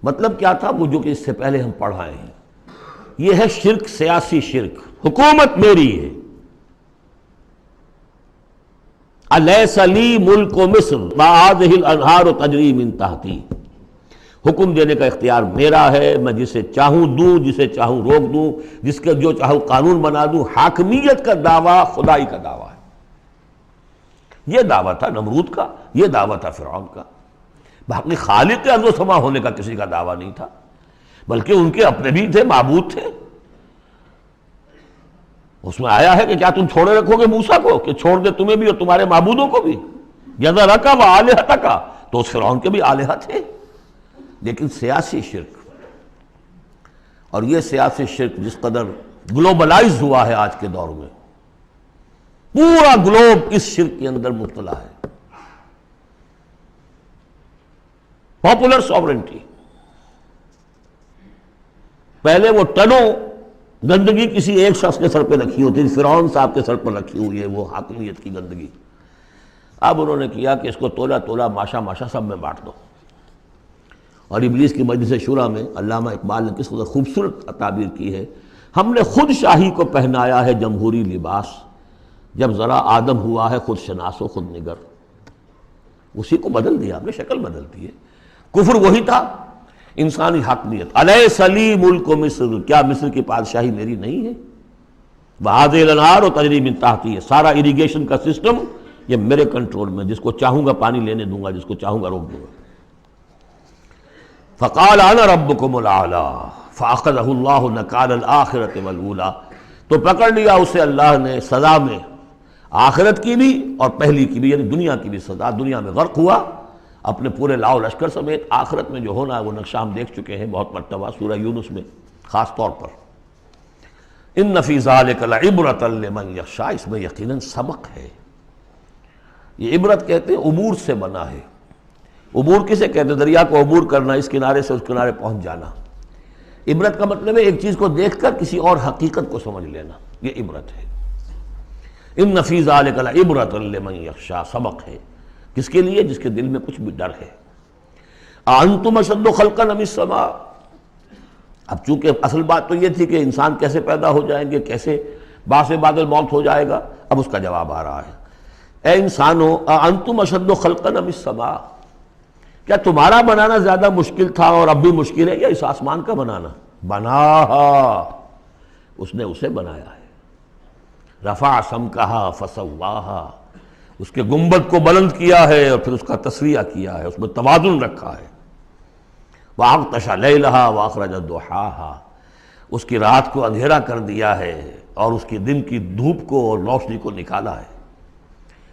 مطلب کیا تھا وہ جو کہ اس سے پہلے ہم پڑھائے ہیں. یہ ہے شرک، سیاسی شرک. حکومت میری ہے. الیس لی ملک مصر وہذہ الانہار تجری من تحتی، حکم دینے کا اختیار میرا ہے، میں جسے چاہوں دوں، جسے چاہوں روک دوں، جس کا جو چاہوں قانون بنا دوں. حاکمیت کا دعویٰ خدائی کا دعویٰ ہے. یہ دعویٰ تھا نمرود کا، یہ دعویٰ تھا فرعون کا. باقی خالق ارض و سما ہونے کا کسی کا دعویٰ نہیں تھا، بلکہ ان کے اپنے بھی تھے، معبود تھے. اس میں آیا ہے کہ کیا تم چھوڑے رکھو گے موسیٰ کو کہ چھوڑ دے تمہیں بھی اور تمہارے معبودوں کو بھی؟ یذرک و آلہتک، تو اس فرعون کے بھی آلہہ تھے. لیکن سیاسی شرک، اور یہ سیاسی شرک جس قدر گلوبلائز ہوا ہے آج کے دور میں، پورا گلوب اس شرک کے اندر مبتلا ہے. پاپولر سوورنٹی، پہلے وہ ٹنوں گندگی کسی ایک شخص کے سر پہ رکھی ہوتی تھی، فرعون صاحب کے سر پر رکھی ہوئی ہے وہ حاکمیت کی گندگی. اب انہوں نے کیا کہ اس کو تولا تولا ماشا ماشا سب میں بانٹ دو. اور ابلیس کی مجلس شورا میں علامہ اقبال نے کس قدر خوبصورت تعبیر کی ہے. ہم نے خود شاہی کو پہنایا ہے جمہوری لباس، جب ذرا آدم ہوا ہے خود شناس و خود نگر. اسی کو بدل دیا ہم نے، شکل بدل دی ہے. کفر وہی تھا، انسانی حاکمیت. الیس لی ملک مصر، کیا مصر کی بادشاہی میری نہیں ہے؟ وہذہ الانہار تجری من تحتی، سارا اریگیشن کا سسٹم یہ میرے کنٹرول میں، جس کو چاہوں گا پانی لینے دوں گا، جس کو چاہوں گا روک دوں گا. فقال انا ربکم الاعلی فاخذہ اللہ نکال الآخرۃ والاولی، تو پکڑ لیا اسے اللہ نے سزا میں، آخرت کی بھی اور پہلی کی بھی، یعنی دنیا کی بھی سزا. دنیا میں غرق ہوا اپنے پورے لاؤ لشکر سمیت. آخرت میں جو ہونا ہے وہ نقشہ ہم دیکھ چکے ہیں بہت مرتبہ سورہ یونس میں خاص طور پر. ان فی ذلک لعبرۃ لمن یخشی، اس میں یقیناً سبق ہے. یہ عبرت کہتے ہیں عبور سے بنا ہے. عبور کسے کہتے ہیں؟ دریا کو عبور کرنا، اس کنارے سے اس کنارے پہنچ جانا. عبرت کا مطلب ہے ایک چیز کو دیکھ کر کسی اور حقیقت کو سمجھ لینا، یہ عبرت ہے. ان فی ذلک لعبرۃ لمن یخشی، سبق ہے کس کے لیے؟ جس کے دل میں کچھ بھی ڈر ہے. اانتم اشد خلقا ام السماء. اب چونکہ اصل بات تو یہ تھی کہ انسان کیسے پیدا ہو جائیں گے، کیسے باعث بعد الموت ہو جائے گا، اب اس کا جواب آ رہا ہے. اے انسانو اانتم اشد خلقا ام السماء، کیا تمہارا بنانا زیادہ مشکل تھا اور اب بھی مشکل ہے یا اس آسمان کا بنانا؟ بناہا، اس نے اسے بنایا ہے. رفع سمکہا فسواہا، اس کے گنبد کو بلند کیا ہے اور پھر اس کا تسویہ کیا ہے، اس میں توازن رکھا ہے. وَأَغْطَشَ لَيْلَهَا وَأَخْرَجَ ضُحَاهَا، اس کی رات کو اندھیرا کر دیا ہے اور اس کی دن کی دھوپ کو اور روشنی کو نکالا ہے.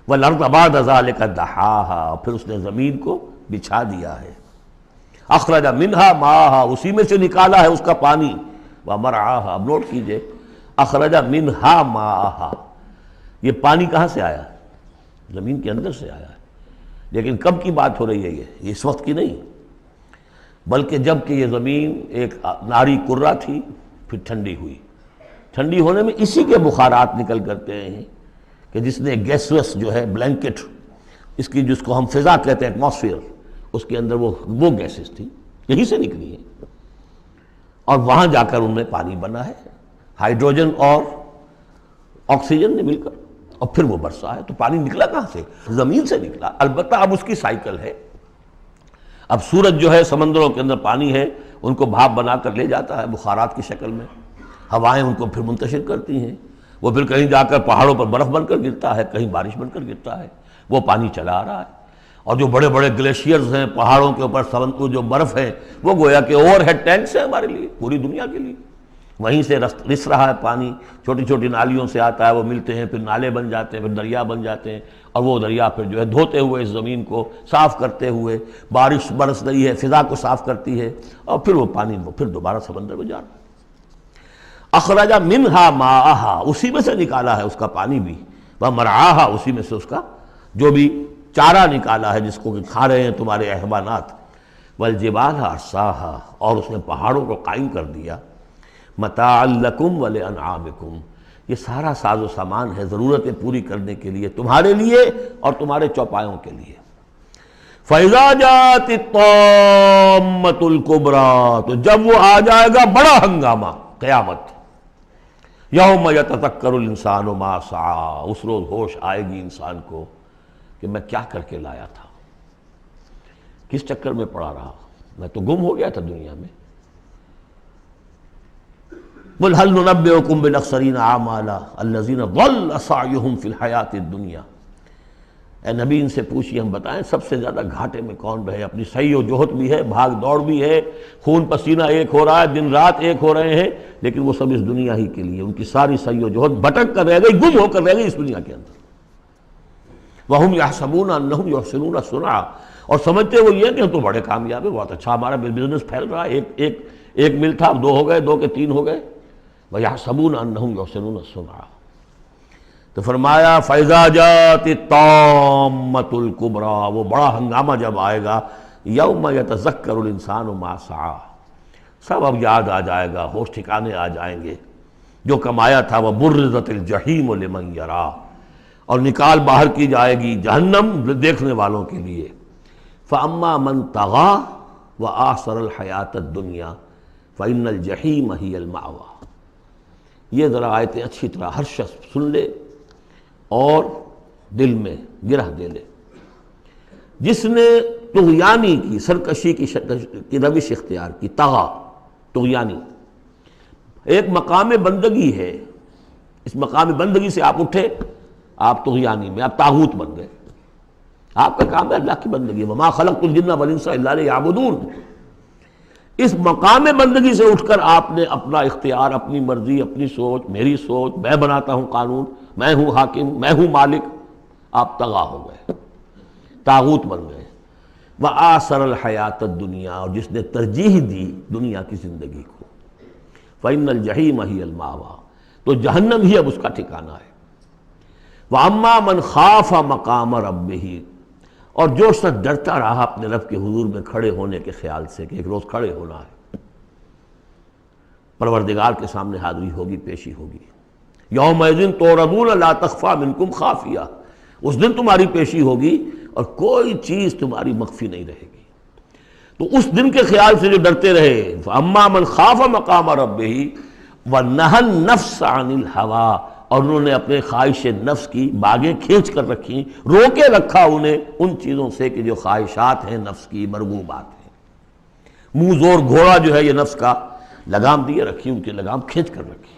وَالْأَرْضَ بَعْدَ ذَلِكَ دَحَاهَا، پھر اس نے زمین کو بچھا دیا ہے. اخرج منہا ماہا، اسی میں سے نکالا ہے اس کا پانی. ومرعاہا، اب نوٹ کیجئے، اخرج منہا ماہا، یہ پانی کہاں سے آیا؟ زمین کے اندر سے آیا ہے. لیکن کب کی بات ہو رہی ہے؟ یہ اس وقت کی نہیں، بلکہ جب کہ یہ زمین ایک ناری کرہ تھی، پھر ٹھنڈی ہوئی. ٹھنڈی ہونے میں اسی کے بخارات نکل کرتے ہیں کہ جس نے گیسوس جو ہے بلینکٹ، اس کی جس کو ہم فضا کہتے ہیں ایٹماسفیئر، اس کے اندر وہ گیسز تھی، یہیں سے نکلی ہیں اور وہاں جا کر ان میں پانی بنا ہے، ہائیڈروجن اور آکسیجن نے مل کر، اور پھر وہ برسا ہے. تو پانی نکلا کہاں سے؟ زمین سے نکلا. البتہ اب اس کی سائیکل ہے. اب سورج جو ہے سمندروں کے اندر پانی ہے، ان کو بھاپ بنا کر لے جاتا ہے بخارات کی شکل میں، ہوائیں ان کو پھر منتشر کرتی ہیں، وہ پھر کہیں جا کر پہاڑوں پر برف بن کر گرتا ہے، کہیں بارش بن کر گرتا ہے. وہ پانی چلا آ رہا ہے. اور جو بڑے بڑے گلیشیئرز ہیں پہاڑوں کے اوپر، سمندر جو برف ہے، وہ گویا کہ اوور ہیڈ ٹینکس ہیں ہمارے لیے، پوری دنیا کے لیے. وہیں سے رس رہا ہے پانی، چھوٹی چھوٹی نالیوں سے آتا ہے، وہ ملتے ہیں، پھر نالے بن جاتے ہیں، پھر دریا بن جاتے ہیں، اور وہ دریا پھر جو ہے دھوتے ہوئے اس زمین کو صاف کرتے ہوئے، بارش برس رہی ہے، فضا کو صاف کرتی ہے، اور پھر وہ پانی پھر دوبارہ سمندر میں جا رہا ہے. اخرج منہا ماہا، اسی میں سے نکالا ہے اس کا پانی بھی. ومرعاہا، اسی میں سے اس کا جو بھی چارہ نکالا ہے جس کو کہ کھا رہے ہیں تمہارے حیوانات. والجبال ارساہا، اور اس نے پہاڑوں کو قائم کر دیا. متاعا لکم ولانعامکم، یہ سارا ساز و سامان ہے ضرورتیں پوری کرنے کے لیے، تمہارے لیے اور تمہارے چوپایوں کے لیے. فَإِذَا جَاءَتِ الطَّامَّةُ الْكُبْرَىٰ، تو جب وہ آ جائے گا بڑا ہنگامہ، قیامت. یوم یتذکر الانسان ما سعی، اس روز ہوش آئے گی انسان کو کہ میں کیا کر کے لایا تھا، کس چکر میں پڑا رہا، میں تو گم ہو گیا تھا دنیا میں. قل هل ننبئكم بالاخسرین اعمالا الذین ضل سعیهم فی الحیاۃ الدنیا، اے نبی ان سے پوچھیے، ہم بتائیں سب سے زیادہ گھاٹے میں کون رہے، اپنی سعی و جہد بھی ہے، بھاگ دوڑ بھی ہے، خون پسینہ ایک ہو رہا ہے، دن رات ایک ہو رہے ہیں، لیکن وہ سب اس دنیا ہی کے لیے، ان کی ساری سعی و جہد بھٹک کر رہ گئی، گم ہو کر رہ گئی اس دنیا کے اندر. وَهُمْ يَحْسَبُونَ أَنَّهُمْ يُحْسِنُونَ صُنْعًا، اور سمجھتے وہ یہ کہ ہم تو بڑے کامیاب ہیں، بہت اچھا ہمارا بزنس پھیل رہا ہے، ایک مل تھا اب دو ہو گئے، دو کے تین ہو گئے. وَيَحْسَبُونَ أَنَّهُمْ يُحْسِنُونَ صُنْعًا. تو فرمایا فَإِذَا جَاءَتِ الطَّامَّةُ الْكُبْرَىٰ، وہ بڑا ہنگامہ جب آئے گا، یوم یتذکر الانسان ما سعی، سب اب یاد آ جائے گا، ہوش ٹھکانے آ جائیں گے، جو کمایا تھا. وَبُرِّزَتِ الْجَحِیمُ لِمَن یَرَىٰ، اور نکال باہر کی جائے گی جہنم دیکھنے والوں کے لیے. فَأَمَّا مَن طَغَىٰ وَآثَرَ الْحَیَاةَ الدُّنْیَا فَإِنَّ الْجَحِیمَ ہِیَ الْمَأْوَىٰ. یہ ذرا آیتیں اچھی طرح ہر شخص سن لے اور دل میں گرہ دے لے. جس نے طغیانی کی، سرکشی کی روش اختیار کی، طغا طغیانی، ایک مقام بندگی ہے، اس مقام بندگی سے آپ اٹھے، آپ طغیانی میں، آپ طاغوت بن گئے. آپ کا کام ہے اللہ کی بندگی. وما خلقت الجن والانس الا لیعبدون. اس مقام بندگی سے اٹھ کر آپ نے اپنا اختیار، اپنی مرضی، اپنی سوچ، میری سوچ، میں بناتا ہوں قانون، میں ہوں حاکم، میں ہوں مالک، آپ طغا ہو گئے، طاغوت بن گئے. وآثر الحیات الدنیا، اور جس نے ترجیح دی دنیا کی زندگی کو، فإن الجحیم ہی المأویٰ، تو جہنم ہی اب اس کا ٹھکانہ ہے. وَأَمَّا مَنْ خَافَ مَقَامَ رَبِّهِ، اور جو شخص ڈرتا رہا اپنے رب کے حضور میں کھڑے ہونے کے خیال سے کہ ایک روز کھڑے ہونا ہے، پروردگار کے سامنے حاضری ہوگی، پیشی ہوگی. یومئذ تعرضون لا تخفی منکم خافیہ، اس دن تمہاری پیشی ہوگی اور کوئی چیز تمہاری مخفی نہیں رہے گی. تو اس دن کے خیال سے جو ڈرتے رہے، فَأَمَّا مَنْ خَافَ مَقَامَ رَبِّهِ وَنَهَى النَّفْسَ عَنِ الْهَوَىٰ، اور انہوں نے اپنے خواہش نفس کی باغیں کھینچ کر رکھی، روکے رکھا انہیں ان چیزوں سے کہ جو خواہشات ہیں نفس کی، مرغوبات ہیں۔ منہ زور گھوڑا جو ہے یہ نفس کا لگام دیے رکھی، ان کی لگام کھینچ کر رکھی۔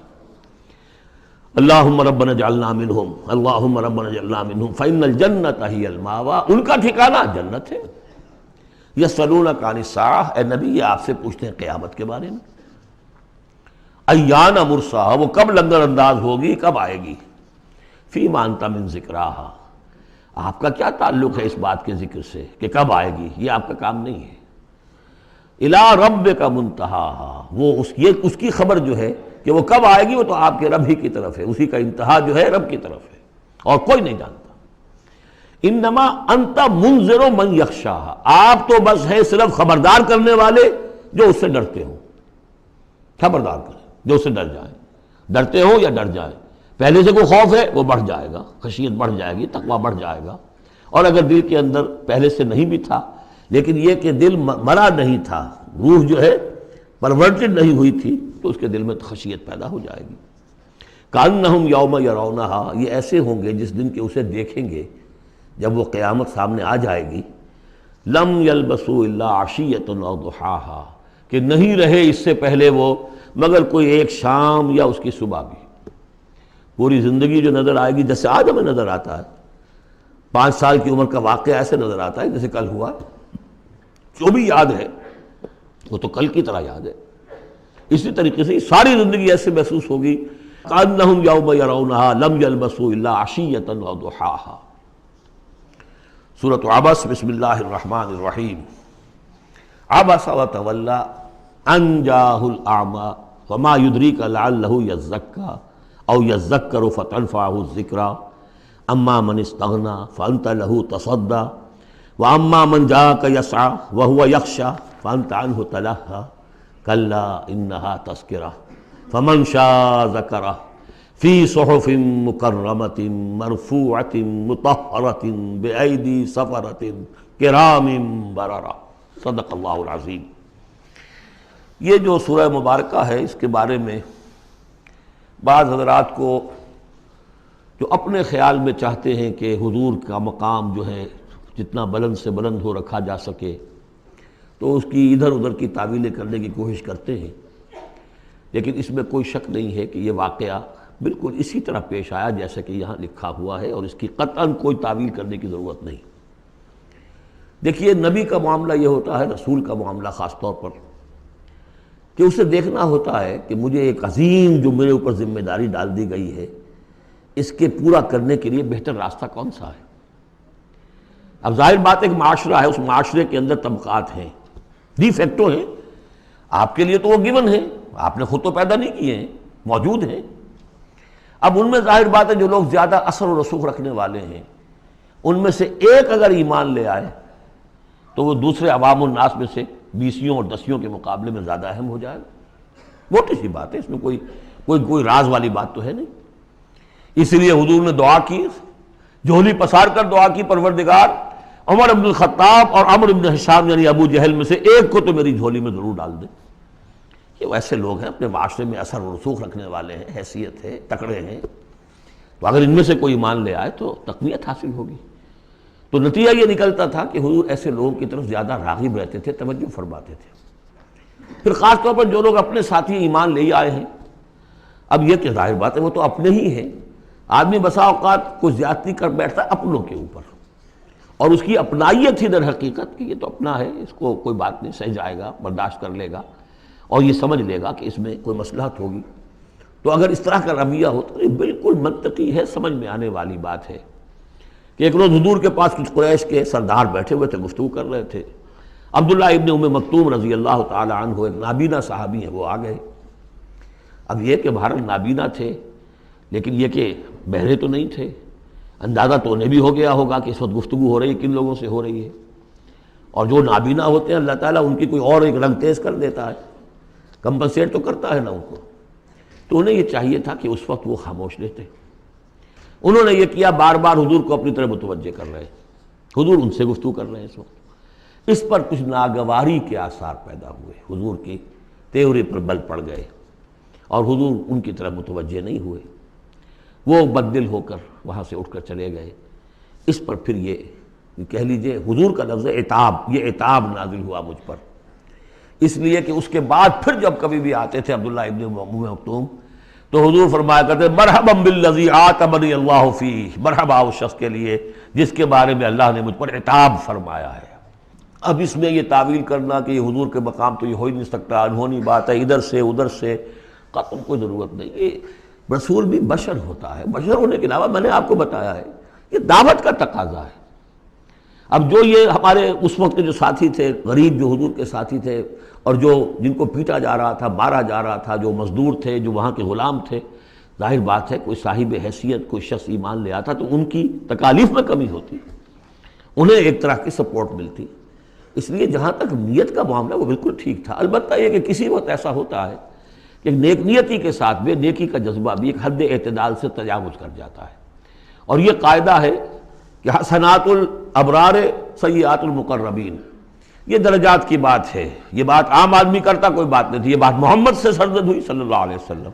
اللہم ربنا اجعلنا منہم، اللہم ربنا اجعلنا منہم فإن الجنۃ ہی المأویٰ، ان کا ٹھکانہ جنت ہے۔ یسألونک عن الساعہ، اے نبی یہ آپ سے پوچھتے ہیں قیامت کے بارے میں، ایان مرساہا، وہ کب لنگر انداز ہوگی، کب آئے گی، فیما انت من ذکراہا، آپ کا کیا تعلق ہے اس بات کے ذکر سے کہ کب آئے گی، یہ آپ کا کام نہیں ہے۔ الی ربک منتہاہا، وہ اس کی خبر جو ہے کہ وہ کب آئے گی وہ تو آپ کے رب ہی کی طرف ہے، اسی کا انتہا جو ہے رب کی طرف ہے، اور کوئی نہیں جانتا۔ انما انت منذر من یخشاہا، آپ تو بس ہے صرف خبردار کرنے والے جو اس سے ڈرتے ہوں، خبردار کریں جو اس سے ڈر جائیں، ڈرتے ہوں یا ڈر جائیں۔ پہلے سے کوئی خوف ہے وہ بڑھ جائے گا، خشیت بڑھ جائے گی، تقویٰ بڑھ جائے گا، اور اگر دل کے اندر پہلے سے نہیں بھی تھا لیکن یہ کہ دل مرا نہیں تھا، روح جو ہے پرورٹڈ نہیں ہوئی تھی، تو اس کے دل میں خشیت پیدا ہو جائے گی۔ کأنہم یوم یرونہا، یہ ایسے ہوں گے جس دن کہ اسے دیکھیں گے جب وہ قیامت سامنے آ جائے گی، لم یلبسوا الا عشیۃ او ضحاہا، کہ نہیں رہے اس سے پہلے وہ مگر کوئی ایک شام یا اس کی صبح بھی۔ پوری زندگی جو نظر آئے گی جیسے آج ہمیں نظر آتا ہے، 5 سال کی عمر کا واقعہ ایسے نظر آتا ہے جیسے کل ہوا، جو بھی یاد ہے وہ تو کل کی طرح یاد ہے۔ اسی طریقے سے ساری زندگی ایسے محسوس ہوگی، کأنہم یوم یرونہا لم یلبسوا الا عشیۃ او ضحاہا۔ سورۃ عبس، بسم اللہ الرحمن الرحیم۔ عبس وتولی ان جاءہ الاعمی وما یدریک لعلہ یزکیٰ او یذکر فتنفعہ الذکریٰ اما من استغنی فانت لہ تصدی واما من جاءک یسعی وہو یخشی فانت عنہ تلہی کلا انہا تذکرہ فمن شاء ذکرہ فی صحف مکرمۃ مرفوعۃ مطہرۃ بأیدی سفرۃ کرام بررہ۔ صدق اللہ العظیم۔ یہ جو سورہ مبارکہ ہے اس کے بارے میں بعض حضرات کو جو اپنے خیال میں چاہتے ہیں کہ حضور کا مقام جو ہے جتنا بلند سے بلند ہو رکھا جا سکے تو اس کی ادھر ادھر کی تعویلیں کرنے کی کوشش کرتے ہیں، لیکن اس میں کوئی شک نہیں ہے کہ یہ واقعہ بالکل اسی طرح پیش آیا جیسا کہ یہاں لکھا ہوا ہے، اور اس کی قطعاً کوئی تعویل کرنے کی ضرورت نہیں۔ دیکھیے نبی کا معاملہ یہ ہوتا ہے، رسول کا معاملہ خاص طور پر، کہ اسے دیکھنا ہوتا ہے کہ مجھے ایک عظیم جو میرے اوپر ذمہ داری ڈال دی گئی ہے اس کے پورا کرنے کے لیے بہتر راستہ کون سا ہے۔ اب ظاہر بات ایک معاشرہ ہے، اس معاشرے کے اندر طبقات ہیں، ڈی فیکٹو ہیں، آپ کے لیے تو وہ گیون ہیں، آپ نے خود تو پیدا نہیں کیے ہیں، موجود ہیں۔ اب ان میں ظاہر بات ہے جو لوگ زیادہ اثر و رسوخ رکھنے والے ہیں ان میں سے ایک اگر ایمان لے آئے تو وہ دوسرے عوام الناس میں سے 20 اور 10 کے مقابلے میں زیادہ اہم ہو جائے گا۔ موٹی سی بات ہے، اس میں کوئی راز والی بات تو ہے نہیں۔ اس لیے حضور نے دعا کی، جھولی پسار کر دعا کی، پروردگار عمر بن الخطاب اور عمرو بن ہشام یعنی ابو جہل میں سے ایک کو تو میری جھولی میں ضرور ڈال دے۔ یہ ویسے لوگ ہیں اپنے معاشرے میں اثر و رسوخ رکھنے والے ہیں، حیثیت ہے، تکڑے ہیں، تو اگر ان میں سے کوئی ایمان لے آئے تو تقویت حاصل ہوگی۔ تو نتیجہ یہ نکلتا تھا کہ حضور ایسے لوگوں کی طرف زیادہ راغب رہتے تھے، توجہ فرماتے تھے۔ پھر خاص طور پر جو لوگ اپنے ساتھی ایمان لے آئے ہیں، اب یہ کہ ظاہر بات ہے وہ تو اپنے ہی ہیں، آدمی بسا اوقات کوئی زیادتی کر بیٹھتا ہے اپنوں کے اوپر، اور اس کی اپنائیت ہی در حقیقت کہ یہ تو اپنا ہے، اس کو کوئی بات نہیں، سہ جائے گا، برداشت کر لے گا، اور یہ سمجھ لے گا کہ اس میں کوئی مصلحت ہوگی۔ تو اگر اس طرح کا رویہ ہو تو یہ بالکل منطقی ہے، سمجھ میں آنے والی بات ہے کہ ایک روز حضور کے پاس کچھ قریش کے سردار بیٹھے ہوئے تھے، گفتگو کر رہے تھے۔ عبداللہ ابن ام مکتوم رضی اللہ تعالی عنہ ایک نابینا صحابی ہیں، وہ آ گئے۔ اب یہ کہ بہرحال نابینا تھے لیکن یہ کہ بہرے تو نہیں تھے، اندازہ تو انہیں بھی ہو گیا ہوگا کہ اس وقت گفتگو ہو رہی ہے کن لوگوں سے ہو رہی ہے، اور جو نابینا ہوتے ہیں اللہ تعالیٰ ان کی کوئی اور ایک رنگ تیز کر دیتا ہے، کمپنسیٹ تو کرتا ہے نا ان کو۔ تو انہیں یہ چاہیے تھا کہ اس وقت وہ خاموش رہتے۔ انہوں نے یہ کیا، بار بار حضور کو اپنی طرف متوجہ کر رہے، حضور ان سے گفتگو کر رہے ہیں اس وقت، اس پر کچھ ناگواری کے آثار پیدا ہوئے، حضور کے تیوری پر بل پڑ گئے اور حضور ان کی طرف متوجہ نہیں ہوئے، وہ بددل ہو کر وہاں سے اٹھ کر چلے گئے۔ اس پر پھر یہ کہہ لیجئے حضور کا لفظ عتاب، یہ عتاب نازل ہوا مجھ پر، اس لیے کہ اس کے بعد پھر جب کبھی بھی آتے تھے عبداللہ ابن ام مکتوم تو حضور فرمایا کرتے مرحبا بالذی عاتبنی اللہ فیہ، مرحبا اس شخص کے لیے جس کے بارے میں اللہ نے مجھ پر عتاب فرمایا ہے۔ اب اس میں یہ تعویل کرنا کہ یہ حضور کے مقام تو یہ ہو ہی نہیں سکتا، انہونی بات ہے، ادھر سے ادھر سے، قطعاً کوئی ضرورت نہیں۔ یہ رسول بھی بشر ہوتا ہے، بشر ہونے کے علاوہ میں نے آپ کو بتایا ہے یہ دعوت کا تقاضا ہے۔ اب جو یہ ہمارے اس وقت کے جو ساتھی تھے، غریب جو حضور کے ساتھی تھے اور جو جن کو پیٹا جا رہا تھا، مارا جا رہا تھا، جو مزدور تھے، جو وہاں کے غلام تھے، ظاہر بات ہے کوئی صاحب حیثیت کوئی شخص ایمان لے آتا تو ان کی تکالیف میں کمی ہوتی، انہیں ایک طرح کی سپورٹ ملتی۔ اس لیے جہاں تک نیت کا معاملہ وہ بالکل ٹھیک تھا۔ البتہ یہ کہ کسی وقت ایسا ہوتا ہے کہ نیک نیتی کے ساتھ بے نیکی کا جذبہ بھی ایک حد اعتدال سے تجاوز کر جاتا ہے، اور یہ قاعدہ ہے کہ حسنات الابرار سیئات المقربین، یہ درجات کی بات ہے، یہ بات عام آدمی کرتا کوئی بات نہیں تھی، یہ بات محمد سے سرزد ہوئی صلی اللہ علیہ وسلم۔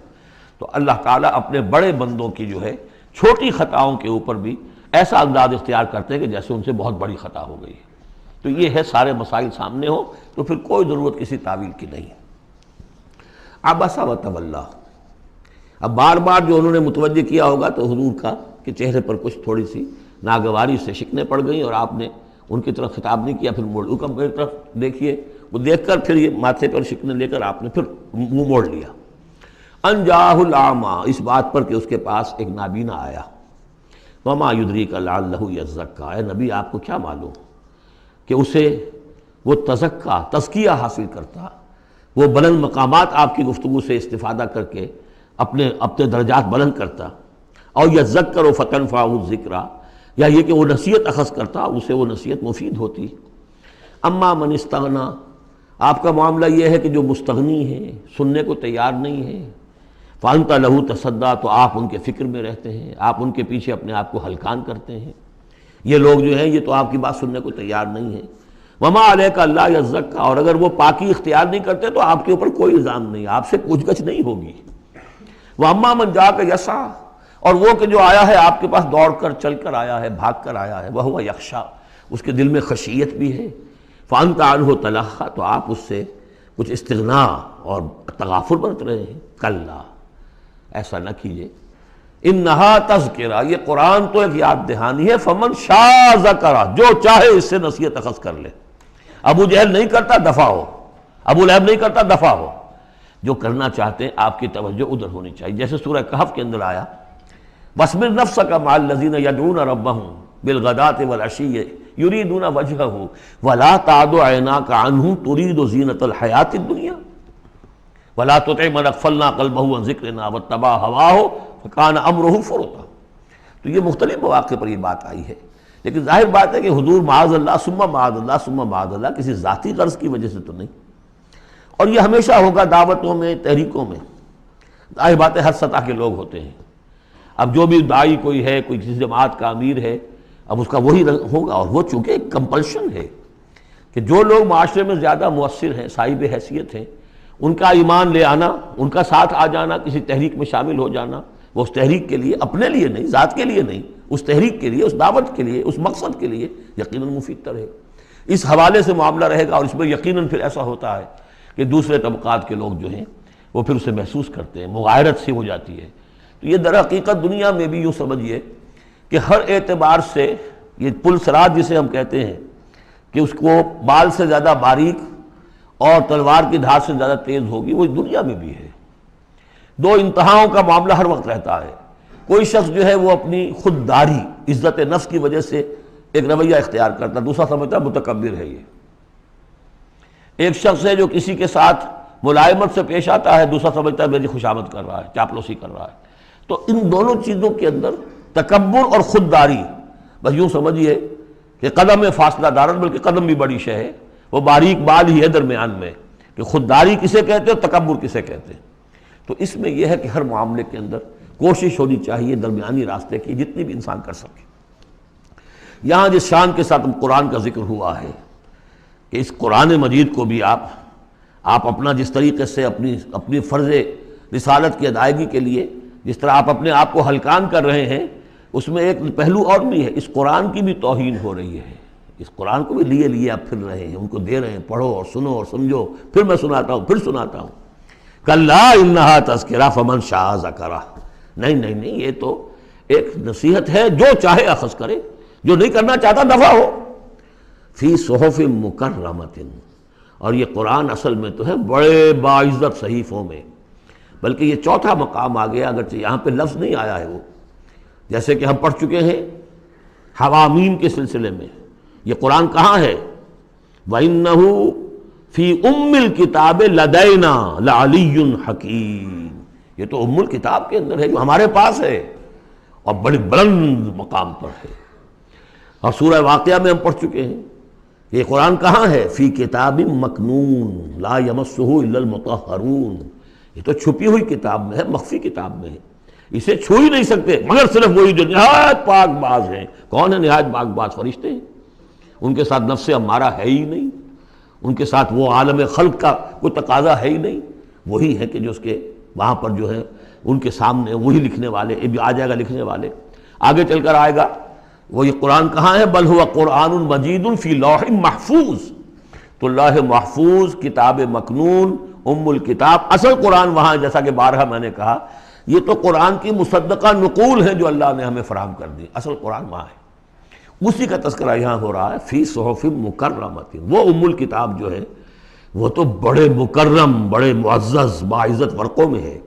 تو اللہ تعالیٰ اپنے بڑے بندوں کی جو ہے چھوٹی خطاؤں کے اوپر بھی ایسا انداز اختیار کرتے ہیں کہ جیسے ان سے بہت بڑی خطا ہو گئی ہے۔ تو یہ ہے سارے مسائل سامنے ہو تو پھر کوئی ضرورت کسی تعویل کی نہیں۔ عبس وتولی، اب بار بار جو انہوں نے متوجہ کیا ہوگا تو حضور کا کہ چہرے پر کچھ تھوڑی سی ناگواری سے شکنیں پڑ گئیں اور آپ نے ان کی طرف خطاب نہیں کیا، پھر موڑ میری طرف دیکھیے، وہ دیکھ کر پھر یہ ماتھے پر شکنیں لے کر آپ نے پھر منہ موڑ لیا۔ ان جاءہ الاعمی، اس بات پر کہ اس کے پاس ایک نابینا آیا۔ وما یدریک لعلہ یزکیٰ، اے نبی آپ کو کیا معلوم کہ اسے وہ تزکیہ حاصل کرتا، وہ بلند مقامات آپ کی گفتگو سے استفادہ کر کے اپنے درجات بلند کرتا، اور یذکر فتنفعہ الذکریٰ، یا یہ کہ وہ نصیحت اخذ کرتا اسے وہ نصیحت مفید ہوتی۔ اما من استغنی، آپ کا معاملہ یہ ہے کہ جو مستغنی ہے، سننے کو تیار نہیں ہے، فانت لہ تصدیٰ، تو آپ ان کے فکر میں رہتے ہیں، آپ ان کے پیچھے اپنے آپ کو ہلکان کرتے ہیں۔ یہ لوگ جو ہیں یہ تو آپ کی بات سننے کو تیار نہیں ہیں۔ وما علیک الا یزکیٰ، اور اگر وہ پاکی اختیار نہیں کرتے تو آپ کے اوپر کوئی الزام نہیں، آپ سے پوچھ گچھ نہیں ہوگی۔ واما من جاءک یسعیٰ، اور وہ کہ جو آیا ہے آپ کے پاس دوڑ کر چل کر آیا ہے، بھاگ کر آیا ہے، وہو یخشیٰ، اس کے دل میں خشیت بھی ہے، فانت عنہ تلہیٰ، تو آپ اس سے کچھ استغنا اور تغافل برت رہے ہیں۔ کلا، ایسا نہ کیجیے، انہا تذکرہ، یہ قرآن تو ایک یاد دہانی ہے، فمن شاء ذکرہ، جو چاہے اس سے نصیحت اخذ کر لے۔ ابو جہل نہیں کرتا دفع ہو، ابو لہب نہیں کرتا دفع ہو، جو کرنا چاہتے ہیں آپ کی توجہ ادھر ہونی چاہیے۔ جیسے سورہ کہف کے اندر آیا وَاصْبِرْ نَفْسَكَ مَعَ الَّذِينَ يَدْعُونَ رَبَّهُمْ بِالْغَدَاةِ وَالْعَشِيِّ يُرِيدُونَ وَجْهَهُ وَلَا تَعْدُ عَيْنَاكَ عَنْهُمْ تُرِيدُ زِينَةَ الْحَيَاةِ الدُّنْيَا وَلَا تُطِعْ مَنْ أَغْفَلْنَا قَلْبَهُ عَنْ ذِكْرِنَا وَاتَّبَعَ هَوَاهُ فَكَانَ أَمْرُهُ فُرُطًا۔ تو یہ مختلف مواقع پر یہ بات آئی ہے، لیکن ظاہر بات ہے کہ حضور معاذ اللہ ثم معاذ اللہ ثم معاذ اللہ کسی ذاتی غرض کی وجہ سے تو نہیں، اور یہ ہمیشہ ہوگا دعوتوں میں، تحریکوں میں، ظاہر بات ہے ہر سطح کے لوگ ہوتے ہیں۔ اب جو بھی داعی کوئی ہے، کوئی کسی جماعت کا امیر ہے، اب اس کا وہی ہوگا، اور وہ چونکہ ایک کمپلشن ہے کہ جو لوگ معاشرے میں زیادہ مؤثر ہیں، صاحب حیثیت ہیں، ان کا ایمان لے آنا، ان کا ساتھ آ جانا، کسی تحریک میں شامل ہو جانا، وہ اس تحریک کے لیے، اپنے لیے نہیں، ذات کے لیے نہیں، اس تحریک کے لیے، اس دعوت کے لیے، اس مقصد کے لیے یقیناً مفید تر ہے۔ اس حوالے سے معاملہ رہے گا، اور اس میں یقیناً پھر ایسا ہوتا ہے کہ دوسرے طبقات کے لوگ جو ہیں وہ پھر اسے محسوس کرتے ہیں، مغایرت سی ہو جاتی ہے۔ تو یہ در حقیقت دنیا میں بھی یوں سمجھیے کہ ہر اعتبار سے یہ پل صراط جسے ہم کہتے ہیں کہ اس کو بال سے زیادہ باریک اور تلوار کی دھار سے زیادہ تیز ہوگی، وہ دنیا میں بھی ہے۔ دو انتہاؤں کا معاملہ ہر وقت رہتا ہے۔ کوئی شخص جو ہے وہ اپنی خودداری، عزت نفس کی وجہ سے ایک رویہ اختیار کرتا، دوسرا سمجھتا متکبر ہے۔ یہ ایک شخص ہے جو کسی کے ساتھ ملائمت سے پیش آتا ہے، دوسرا سمجھتا ہے میری خوشامد کر رہا ہے، چاپلوسی کر رہا ہے۔ تو ان دونوں چیزوں کے اندر تکبر اور خودداری، بس یوں سمجھیے کہ قدم فاصلہ دارن، بلکہ قدم بھی بڑی شے ہے، وہ باریک بال ہی ہے درمیان میں کہ خودداری کسے کہتے ہیں، تکبر کسے کہتے ہیں۔ تو اس میں یہ ہے کہ ہر معاملے کے اندر کوشش ہونی چاہیے درمیانی راستے کی، جتنی بھی انسان کر سکے۔ یہاں جس شان کے ساتھ قرآن کا ذکر ہوا ہے کہ اس قرآن مجید کو بھی آپ اپنا جس طریقے سے اپنی فرض رسالت کی ادائیگی کے لیے جس طرح آپ اپنے آپ کو ہلکان کر رہے ہیں، اس میں ایک پہلو اور بھی ہے، اس قرآن کی بھی توہین ہو رہی ہے۔ اس قرآن کو بھی لیے آپ پھر رہے ہیں، ان کو دے رہے ہیں، پڑھو اور سنو اور سمجھو، پھر میں سناتا ہوں، پھر سناتا ہوں۔ کلا انہا تذکرہ فمن شاء ذکرہ، نہیں، یہ تو ایک نصیحت ہے، جو چاہے اخذ کرے، جو نہیں کرنا چاہتا دفع ہو۔ فی صحف مکرمۃ، اور یہ قرآن اصل میں تو ہے بڑے باعزت صحیفوں میں، بلکہ یہ چوتھا مقام آ گیا، اگرچہ یہاں پہ لفظ نہیں آیا ہے وہ، جیسے کہ ہم پڑھ چکے ہیں حوامیم کے سلسلے میں۔ یہ قرآن کہاں ہے؟ وَإِنَّهُ فِي أُمِّ الْكِتَابِ لَدَيْنَا لَعَلِيٌّ حَكِيمٌ، یہ تو ام الکتاب کے اندر ہے جو ہمارے پاس ہے اور بڑی بلند مقام پر ہے۔ اور سورہ واقعہ میں ہم پڑھ چکے ہیں، یہ قرآن کہاں ہے؟ فی کتاب مکنون لا یمسہ الا المطہرون، یہ تو چھپی ہوئی کتاب میں ہے، مخفی کتاب میں ہے، اسے چھو ہی نہیں سکتے مگر صرف وہی جو نہایت پاک باز ہیں۔ کون ہے نہایت پاک باز؟ فرشتے ہیں، ان کے ساتھ نفس امارہ ہے ہی نہیں، ان کے ساتھ وہ عالم خلق کا کوئی تقاضا ہے ہی نہیں، وہی ہے کہ جو اس کے وہاں پر جو ہے ان کے سامنے وہی لکھنے والے، آ جائے گا لکھنے والے، آگے چل کر آئے گا۔ وہ یہ قرآن کہاں ہے؟ بل ہوا قرآن مجید فی لوح محفوظ، تو لوح محفوظ، کتاب مکنون، ام الکتاب، اصل قرآن وہاں ہے، جیسا کہ بارہا میں نے کہا، یہ تو قرآن کی مصدقہ نقول ہے جو اللہ نے ہمیں فراہم کر دی، اصل قرآن وہاں ہے، اسی کا تذکرہ یہاں ہو رہا ہے فی صحف مکرمۃ۔ وہ ام الکتاب جو ہے وہ تو بڑے مکرم، بڑے معزز باعزت ورقوں میں ہے،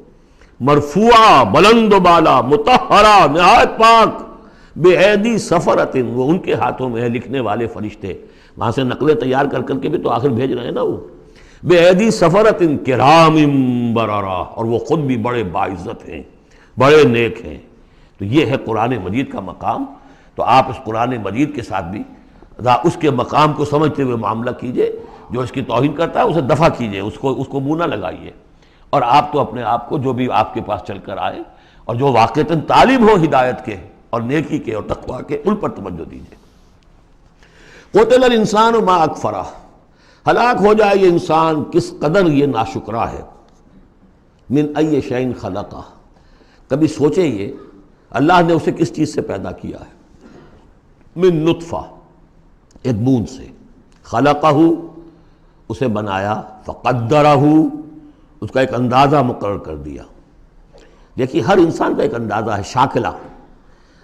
مرفوعہ، بلند و بالا، مطہرہ، نہایت پاک، بے ایدی سفرۃ، وہ ان کے ہاتھوں میں ہے، لکھنے والے فرشتے، وہاں سے نقلیں تیار کر کر کے بھی تو آخر بھیج رہے ہیں نا وہ، بے ایدی سفرۃ کرام بررہ، اور وہ خود بھی بڑے باعزت ہیں، بڑے نیک ہیں۔ تو یہ ہے قرآن مجید کا مقام۔ تو آپ اس قرآن مجید کے ساتھ بھی اس کے مقام کو سمجھتے ہوئے معاملہ کیجئے، جو اس کی توہین کرتا ہے اسے دفع کیجئے، اس کو منہ نہ لگائیے، اور آپ تو اپنے آپ کو جو بھی آپ کے پاس چل کر آئے اور جو واقعتاً طالب ہو ہدایت کے اور نیکی کے اور تقویٰ کے، ان پر توجہ دیجئے۔ قتل الانسان ما اکفرہ، ہلاک ہو جائے یہ انسان کس قدر یہ ناشکرا ہے۔ من ای شیء خلقہ، کبھی سوچے یہ اللہ نے اسے کس چیز سے پیدا کیا ہے؟ من نطفہ، ایک بوند سے، خلقہ، اسے بنایا، فقدرہ، اس کا ایک اندازہ مقرر کر دیا۔ دیکھیے ہر انسان کا ایک اندازہ ہے، شاکلہ۔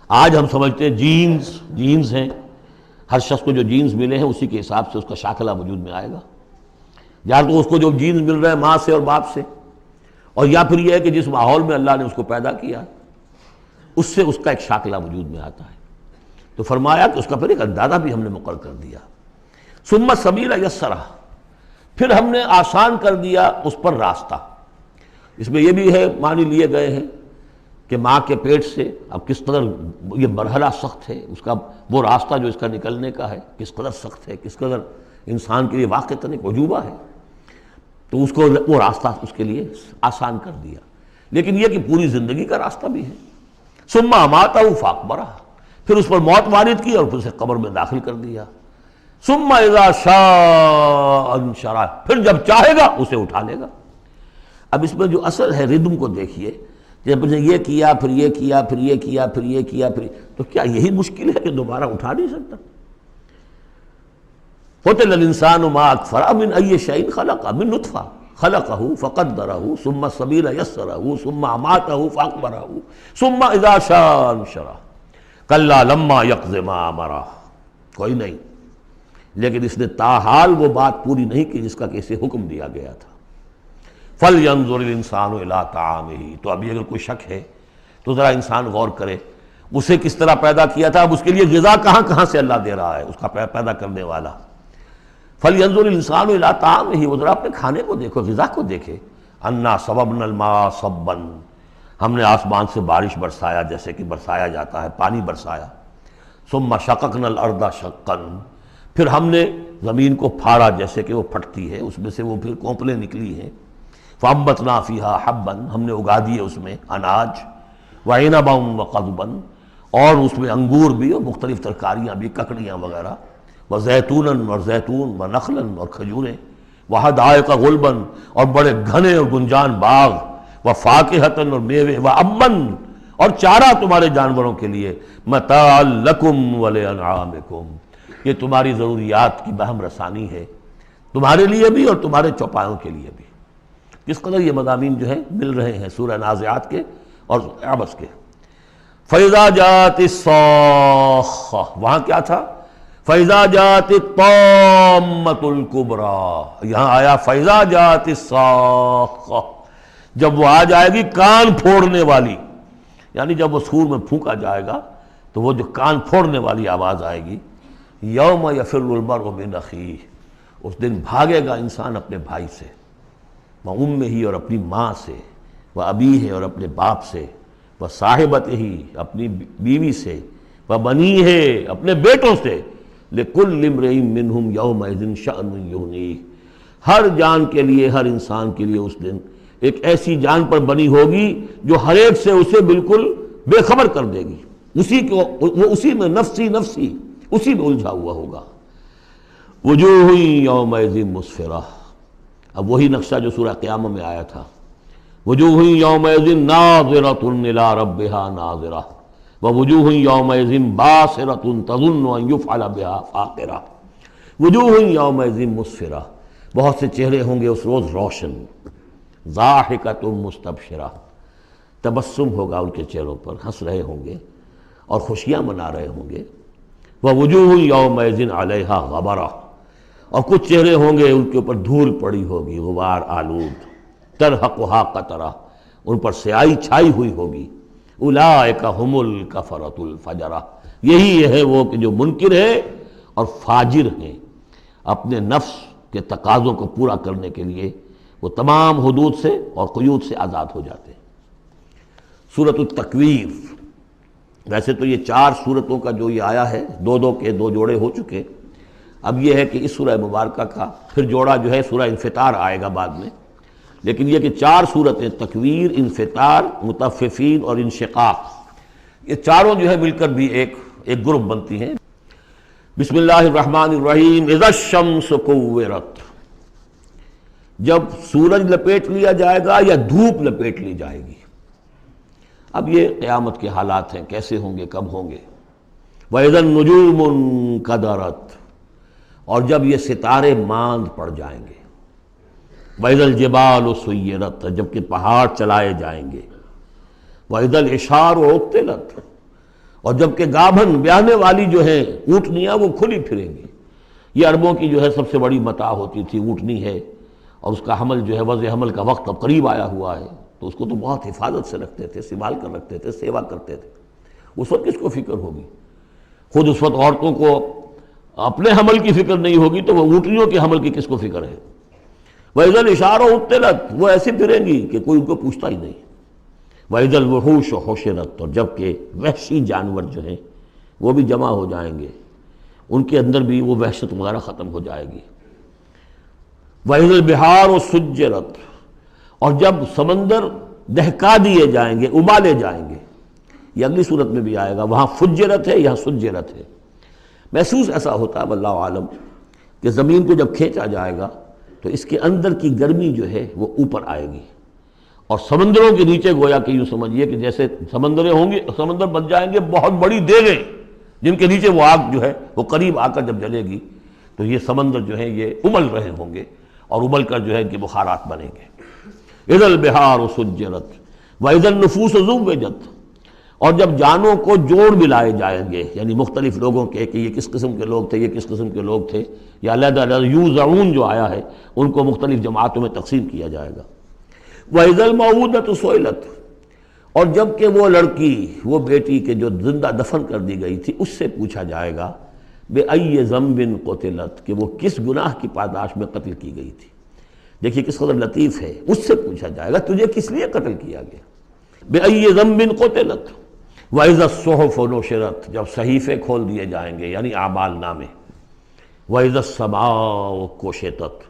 آج ہم سمجھتے ہیں جینز ہیں، ہر شخص کو جو جینز ملے ہیں اسی کے حساب سے اس کا شاکلہ وجود میں آئے گا، یا تو اس کو جو جینز مل رہے ہیں ماں سے اور باپ سے، اور یا پھر یہ ہے کہ جس ماحول میں اللہ نے اس کو پیدا کیا اس سے اس کا ایک شاکلہ وجود میں آتا ہے۔ تو فرمایا کہ اس کا پھر ایک اندازہ بھی ہم نے مقرر کر دیا۔ ثم السبیل یسرہ، پھر ہم نے آسان کر دیا اس پر راستہ۔ اس میں یہ بھی ہے، معنی لیے گئے ہیں کہ ماں کے پیٹ سے اب کس قدر یہ مرحلہ سخت ہے، اس کا وہ راستہ جو اس کا نکلنے کا ہے کس قدر سخت ہے، کس قدر انسان کے لیے واقعتاً ایک عجوبہ ہے، تو اس کو وہ راستہ اس کے لیے آسان کر دیا۔ لیکن یہ کہ پوری زندگی کا راستہ بھی ہے۔ ثم اماتہ فاقبرہ، پھر اس پر موت وارد کی اور پھر اسے قبر میں داخل کر دیا۔ ثم اذا شاء انشرہ، پھر جب چاہے گا اسے اٹھا لے گا۔ اب اس میں جو اصل ہے ردم کو دیکھیے، جب یہ کیا پھر یہ کیا پھر یہ کیا پھر یہ کیا پھر، تو کیا یہی مشکل ہے کہ دوبارہ اٹھا نہیں سکتا؟ قتل الانسان ما اکفرہ من ای شیء خلقہ، من نطفہ خلقہ فقدرہ ثم السبیل یسرہ ثم اماتہ فاقبرہ ثم اذا شاء انشرہ کلا لما یقض ما امرہ۔ کوئی نہیں، لیکن اس نے تاحال وہ بات پوری نہیں کی جس کا کہ اسے حکم دیا گیا تھا۔ فَلْيَنظُرِ الْإِنسَانُ إِلَىٰ طَعَامِهِ، تو ابھی اگر کوئی شک ہے تو ذرا انسان غور کرے، اسے کس طرح پیدا کیا تھا، اب اس کے لیے غذا کہاں سے اللہ دے رہا ہے، اس کا پیدا کرنے والا۔ فَلْيَنظُرِ الْإِنسَانُ إِلَىٰ طَعَامِهِ، وہ ذرا اپنے کھانے کو دیکھو، غذا کو دیکھے۔ أَنَّا صَبَبْنَا الْمَاءَ صَبًّا، ہم نے آسمان سے بارش برسایا جیسے کہ برسایا جاتا ہے، پانی برسایا۔ ثُمَّ شَقَقْنَا الْأَرْضَ شَقًّا، پھر ہم نے زمین کو پھاڑا جیسے کہ وہ پھٹتی ہے، اس میں سے وہ پھر کونپلیں نکلی ہیں۔ فَأَنبَتْنَا فِيهَا حَبًّا، ہم نے اگا دیے اس میں اناج، وَعِنَبًا وَقَضْبًا، اور اس میں انگور بھی اور مختلف ترکاریاں بھی، ککڑیاں وغیرہ، وزیتون اور زیتون ونخلا اور کھجوریں، وحدائق غلبا اور بڑے گھنے اور گنجان باغ، وفاکہۃ اور میوے، وابا اور چارہ تمہارے جانوروں کے لیے، متاعا لکم ولانعامکم، یہ تمہاری ضروریات کی بہم رسانی ہے، تمہارے لیے بھی اور تمہارے چوپایوں کے لیے بھی۔ کس قدر یہ مضامین جو ہیں مل رہے ہیں سورہ نازعات کے اور عبس کے۔ فَإِذَا جَاءَتِ الصَّاخَّةُ، وہاں کیا تھا؟ فَإِذَا جَاءَتِ الطَّامَّةُ الْكُبْرَىٰ، یہاں آیا فَإِذَا جَاءَتِ الصَّاخَّةُ، جب وہ آ جائے گی کان پھوڑنے والی، یعنی جب وہ سور میں پھونکا جائے گا تو وہ جو کان پھوڑنے والی آواز آئے گی۔ یوم یفر المرء من اخیہ، اس دن بھاگے گا انسان اپنے بھائی سے، وامہ اور اپنی ماں سے، وابیہ اور اپنے باپ سے، وصاحبتہ اپنی بیوی سے، وبنیہ اپنے بیٹوں سے، لکل امرئ منہم یومئذ شأن یغنیہ، ہر جان کے لیے، ہر انسان کے لیے اس دن ایک ایسی جان پر بنی ہوگی جو ہر ایک سے اسے بالکل بے خبر کر دے گی، وہ اسی میں نفسی نفسی اسی میں الجھا ہوا ہوگا۔ وجوہ یومئذ مسفرہ، اب وہی نقشہ جو سورہ قیامہ میں آیا تھا، وجوہ یومئذ ناظرۃ الی ربہا ناظرہ، ووجوہ یومئذ باسرۃ تظن ان یفعل بہا فاقرہ۔ وجوہ یومئذ مسفرہ، بہت سے چہرے ہوں گے اس روز روشن، ضاحکۃ مستبشرہ، تبسم ہوگا ان کے چہروں پر، ہنس رہے ہوں گے اور خوشیاں منا رہے ہوں گے۔ ووجوہ یومئذ علیہا غبرہ، اور کچھ چہرے ہوں گے ان کے اوپر دھول پڑی ہوگی، غبار آلود، ترہقھا قطرہ، ان پر سیاہی چھائی ہوئی ہوگی۔ اولئک ھم الکفرۃ الفجرہ، یہی ہے وہ کہ جو منکر ہے اور فاجر ہیں، اپنے نفس کے تقاضوں کو پورا کرنے کے لیے وہ تمام حدود سے اور قیود سے آزاد ہو جاتے ہیں۔ سورۃ التکویر، ویسے تو یہ 4 سورتوں کا جو یہ آیا ہے، دو کے 2 جوڑے ہو چکے، اب یہ ہے کہ اس سورہ مبارکہ کا پھر جوڑا جو ہے سورہ انفطار آئے گا بعد میں، لیکن یہ کہ 4 سورتیں تکویر، انفطار، مطففین اور انشقاق، یہ چاروں جو ہے مل کر بھی ایک گروپ بنتی ہیں۔ بسم اللہ الرحمن الرحیم۔ اذا الشمس کورت، جب سورج لپیٹ لیا جائے گا یا دھوپ لپیٹ لی جائے گی۔ اب یہ قیامت کے حالات ہیں، کیسے ہوں گے، کب ہوں گے۔ وَإِذَا النُّجُومُ انْكَدَرَتْ، اور جب یہ ستارے ماند پڑ جائیں گے۔ وَإِذَا الْجِبَالُ سُيِّرَتْ، جب کہ پہاڑ چلائے جائیں گے۔ وَإِذَا الْعِشَارُ عُطِّلَتْ، اور جب کہ گابھن بیاہنے والی جو ہیں اونٹنیاں وہ کھلی پھریں گی۔ یہ عربوں کی جو ہے سب سے بڑی متاع ہوتی تھی، اونٹنی ہے، اور اس کا حمل جو ہے وضع حمل کا وقت اب قریب آیا ہوا ہے، تو اس کو تو بہت حفاظت سے رکھتے تھے، سنبھال کر رکھتے تھے، سیوا کرتے تھے۔ اس وقت کس کو فکر ہوگی؟ خود اس وقت عورتوں کو اپنے حمل کی فکر نہیں ہوگی تو وہ اونٹنیوں کے حمل کی کس کو فکر ہے؟ وَإِذَا الْعِشَارُ عُطِّلَتْ، وہ ایسی پھریں گی کہ کوئی ان کو پوچھتا ہی نہیں۔ وَإِذَا الْوُحُوشُ حُشِرَتْ، اور جب کہ وحشی جانور جو ہیں وہ بھی جمع ہو جائیں گے، ان کے اندر بھی وہ وحشت وغیرہ ختم ہو جائے گی۔ وَإِذَا الْبِحَارُ سُجِّرَتْ، اور جب سمندر دہکا دیے جائیں گے، ابالے جائیں گے۔ یہ اگلی صورت میں بھی آئے گا، وہاں فجرت ہے، یہاں سجرت ہے۔ محسوس ایسا ہوتا ہے واللہ عالم کہ زمین کو جب کھینچا جائے گا تو اس کے اندر کی گرمی جو ہے وہ اوپر آئے گی، اور سمندروں کے نیچے گویا کہ یوں سمجھیے کہ جیسے سمندریں ہوں گی، سمندر بن جائیں گے بہت بڑی دیگیں، جن کے نیچے وہ آگ جو ہے وہ قریب آ کر جب جلے گی تو یہ سمندر جو ہے یہ ابل رہے ہوں گے، اور ابل کر جو ہے ان کے بخارات بنیں گے۔ اذا البحار سجرت واذا النفوس زوجت، اور جب جانوں کو جوڑ ملائے جائیں گے، یعنی مختلف لوگوں کے کہ یہ کس قسم کے لوگ تھے، یہ کس قسم کے لوگ تھے، یا علیحدہ علیحدہ یوزعون جو آیا ہے ان کو مختلف جماعتوں میں تقسیم کیا جائے گا۔ وَإِذَا الْمَوْءُودَةُ سُئِلَتْ، اور جب کہ وہ لڑکی، وہ بیٹی کے جو زندہ دفن کر دی گئی تھی، اس سے پوچھا جائے گا بِأَيِّ ذَنْبٍ قُتِلَتْ، کہ وہ کس گناہ کی پاداش میں قتل کی گئی تھی۔ دیکھیے کس قدر لطیف ہے، اس سے پوچھا جائے گا تجھے کس لیے قتل کیا گیا۔ بِأَيِّ ذَنْبٍ قُتِلَتْ وَإِذَا الصُّحُفُ نُشِرَتْ، جب صحیفے کھول دیے جائیں گے یعنی اعمال نامے۔ وَإِذَا السَّمَاءُ كُشِطَتْ،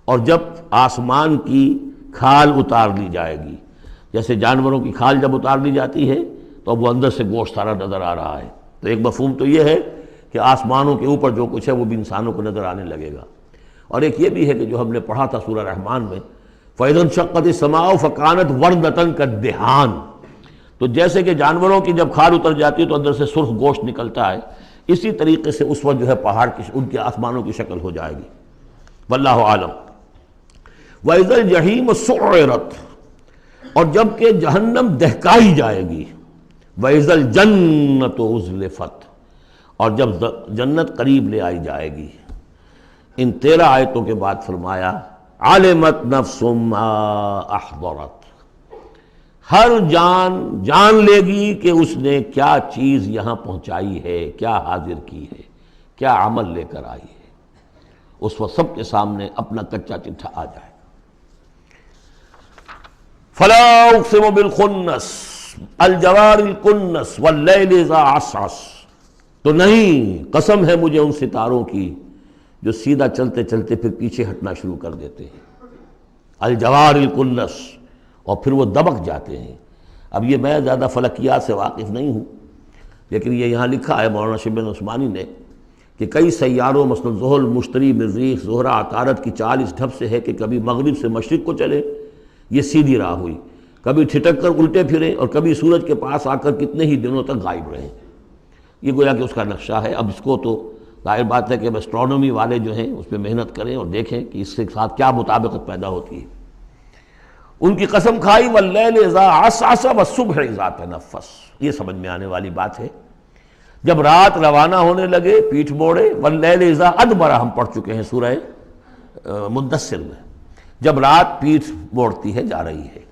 اور جب آسمان کی کھال اتار لی جائے گی، جیسے جانوروں کی کھال جب اتار لی جاتی ہے تو اب وہ اندر سے گوشت سارا نظر آ رہا ہے، تو ایک مفہوم تو یہ ہے کہ آسمانوں کے اوپر جو کچھ ہے وہ بھی انسانوں کو نظر آنے لگے گا۔ اور ایک یہ بھی ہے کہ جو ہم نے پڑھا تھا سورہ رحمان میں، فَإِذَا انشَقَّتِ السَّمَاءُ فَكَانَتْ وَرْدَةً كَالدِّهَانِ، تو جیسے کہ جانوروں کی جب کھال اتر جاتی ہے تو اندر سے سرخ گوشت نکلتا ہے، اسی طریقے سے اس وقت جو ہے پہاڑ کی ان کے آسمانوں کی شکل ہو جائے گی۔ واللہ عالم۔ وَإِذَا الْجَحِيمُ سُعِّرَتْ، اور جب کہ جہنم دہکائی جائے گی۔ وَإِذَا الْجَنَّةُ أُزْلِفَتْ، اور جب جنت قریب لے آئی جائے گی۔ ان 13 آیتوں کے بعد فرمایا عَلِمَتْ نَفْسٌ مَّا أَحْضَرَتْ، ہر جان جان لے گی کہ اس نے کیا چیز یہاں پہنچائی ہے، کیا حاضر کی ہے، کیا عمل لے کر آئی ہے۔ اس وقت سب کے سامنے اپنا کچا چٹھا آ جائے۔ فَلَا أُقْسِمُ بِالْخُنَّسِ الْجَوَارِ الْكُنَّسِ وَاللَّيْلِ إِذَا عَسْعَسَ، تو نہیں، قسم ہے مجھے ان ستاروں کی جو سیدھا چلتے چلتے پھر پیچھے ہٹنا شروع کر دیتے ہیں۔ الجوار الکنس، اور پھر وہ دبک جاتے ہیں۔ اب یہ میں زیادہ فلکیات سے واقف نہیں ہوں، لیکن یہ یہاں لکھا ہے مولانا شبلی عثمانی نے کہ کئی سیاروں مثلا زحل، مشتری، مریخ، زہرہ، عطارد کی چال اس ڈھب سے ہے کہ کبھی مغرب سے مشرق کو چلے، یہ سیدھی راہ ہوئی، کبھی ٹھٹک کر الٹے پھریں، اور کبھی سورج کے پاس آ کر کتنے ہی دنوں تک غائب رہیں۔ یہ گویا کہ اس کا نقشہ ہے۔ اب اس کو تو ظاہر بات ہے کہ ایسٹرونومی والے جو ہیں اس پہ محنت کریں اور دیکھیں کہ اس کے ساتھ کیا مطابقت پیدا ہوتی ہے۔ ان کی قسم کھائی واللیل اذا عسعس والصبح اذا تنفس، یہ سمجھ میں آنے والی بات ہے۔ جب رات روانہ ہونے لگے، پیٹھ موڑے، واللیل اذا ادبر ہم پڑھ چکے ہیں سورہ مدثر میں، جب رات پیٹھ موڑتی ہے جا رہی ہے۔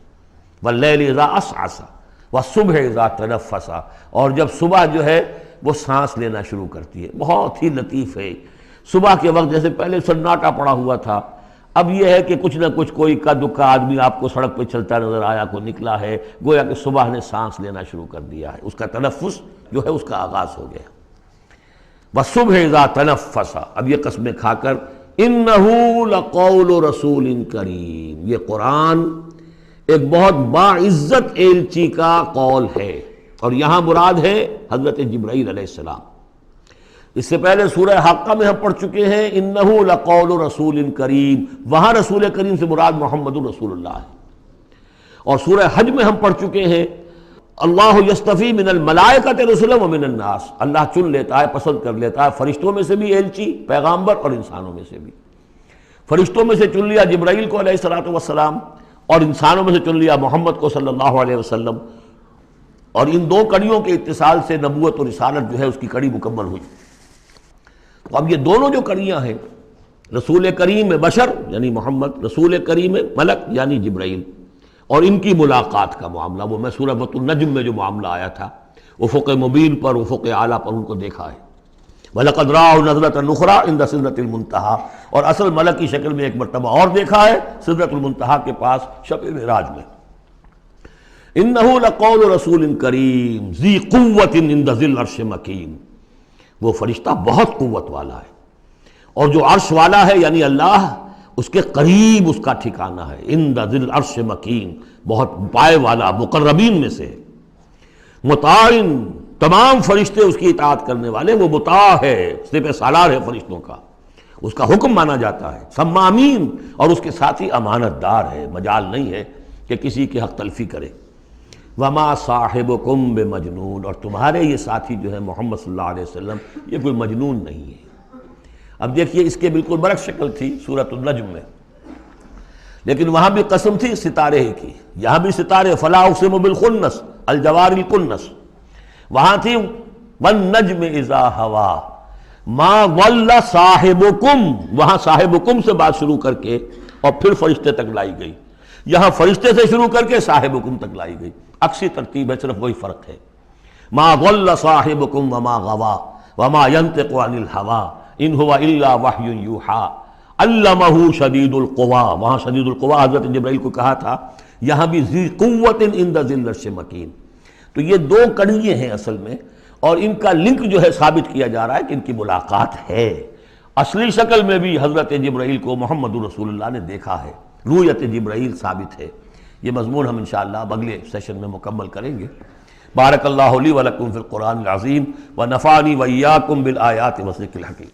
واللیل اذا عسعس والصبح اذا تنفس، اور جب صبح جو ہے وہ سانس لینا شروع کرتی ہے۔ بہت ہی لطیف ہے۔ صبح کے وقت جیسے پہلے سناٹا پڑا ہوا تھا، اب یہ ہے کہ کچھ نہ کچھ کوئی کا دکا آدمی آپ کو سڑک پہ چلتا نظر آیا، کوئی نکلا ہے، گویا کہ صبح نے سانس لینا شروع کر دیا ہے، اس کا تنفس جو ہے اس کا آغاز ہو گیا۔ وَالصُّبْحِ إِذَا تَنَفَّسَ، اب یہ قسمیں کھا کر إِنَّهُ لَقَوْلُ رَسُولٍ کریم، یہ قرآن ایک بہت باعزت ایلچی کا قول ہے، اور یہاں مراد ہے حضرت جبرائیل علیہ السلام۔ اس سے پہلے سورہ حاقہ میں ہم پڑھ چکے ہیں انہ لقول رسول کریم، وہاں رسول کریم سے مراد محمد رسول اللہ ہے۔ اور سورہ حج میں ہم پڑھ چکے ہیں اللہ یصطفی من الملائکۃ رسلا ومن الناس، اللہ چن لیتا ہے، پسند کر لیتا ہے فرشتوں میں سے بھی ایلچی، پیغامبر، اور انسانوں میں سے بھی۔ فرشتوں میں سے چن لیا جبرائیل کو علیہ الصلوۃ والسلام، اور انسانوں میں سے چن لیا محمد کو صلی اللہ علیہ وسلم، اور ان دو کڑیوں کے اتصال سے نبوت اور رسالت جو ہے اس کی کڑی مکمل ہوئی۔ تو اب یہ دونوں جو کڑیاں ہیں، رسول کریم بشر یعنی محمد، رسول کریم ملک یعنی جبرائیل، اور ان کی ملاقات کا معاملہ، وہ میں سورہ النجم میں جو معاملہ آیا تھا، افق مبین پر، افق اعلیٰ پر ان کو دیکھا ہے۔ وَلَقَدْ رَآهُ نَزْلَةً أُخْرَىٰ عِندَ سِدْرَةِ الْمُنتَهَىٰ، اور اصل ملک کی شکل میں ایک مرتبہ اور دیکھا ہے سدرۃ المنتہا کے پاس شب معراج میں۔ انہ لقول رسول کریم ذی قوت عند ذی العرش مکین، وہ فرشتہ بہت قوت والا ہے، اور جو عرش والا ہے یعنی اللہ، اس کے قریب اس کا ٹھکانہ ہے۔ عند ذی العرش مکین، بہت پائے والا، مقربین میں سے۔ مطاع، تمام فرشتے اس کی اطاعت کرنے والے، وہ مطاع ہے، سپہ سالار ہے فرشتوں کا، اس کا حکم مانا جاتا ہے۔ سمامین، اور اس کے ساتھ ہی امانت دار ہے، مجال نہیں ہے کہ کسی کی حق تلفی کرے۔ وما صاحبکم بمجنون، اور تمہارے یہ ساتھی جو ہے محمد صلی اللہ علیہ وسلم، یہ کوئی مجنون نہیں ہے۔ اب دیکھیے اس کے بالکل برعکس شکل تھی سورۃ النجم میں، لیکن وہاں بھی قسم تھی ستارے ہی کی، یہاں بھی ستارے، فلا اقسم بالخنس الجوار الکنس، وہاں تھی والنجم اذا ہوا ما ضل صاحبکم، وہاں صاحبکم سے بات شروع کر کے اور پھر فرشتے تک لائی گئی، یہاں فرشتے سے شروع کر کے صاحبکم تک لائی گئی، عکسی ترتیب ہے، صرف وہی فرق ہے۔ ما ضل صاحبکم وما غوا وما ينطق عن الهوى ان هو الا وحی یوحی علمہ شدید القویٰ، وہاں شدید القویٰ حضرت جبرائیل کو کہا تھا، یہاں بھی ذی قوت عند ذی العرش مکین۔ تو یہ دو کڑیے ہیں اصل میں، اور ان کا لنک جو ہے ثابت کیا جا رہا ہے کہ ان کی ملاقات ہے۔ اصلی شکل میں بھی حضرت جبرائیل کو محمد رسول اللہ نے دیکھا ہے، رؤیت جبرائیل ثابت ہے۔ یہ مضمون ہم انشاءاللہ اگلے سیشن میں مکمل کریں گے۔ بارک اللہ لی ولکم فی القرآن العظیم ونفعنی وإیاکم بالآیات والذکر الحکیم۔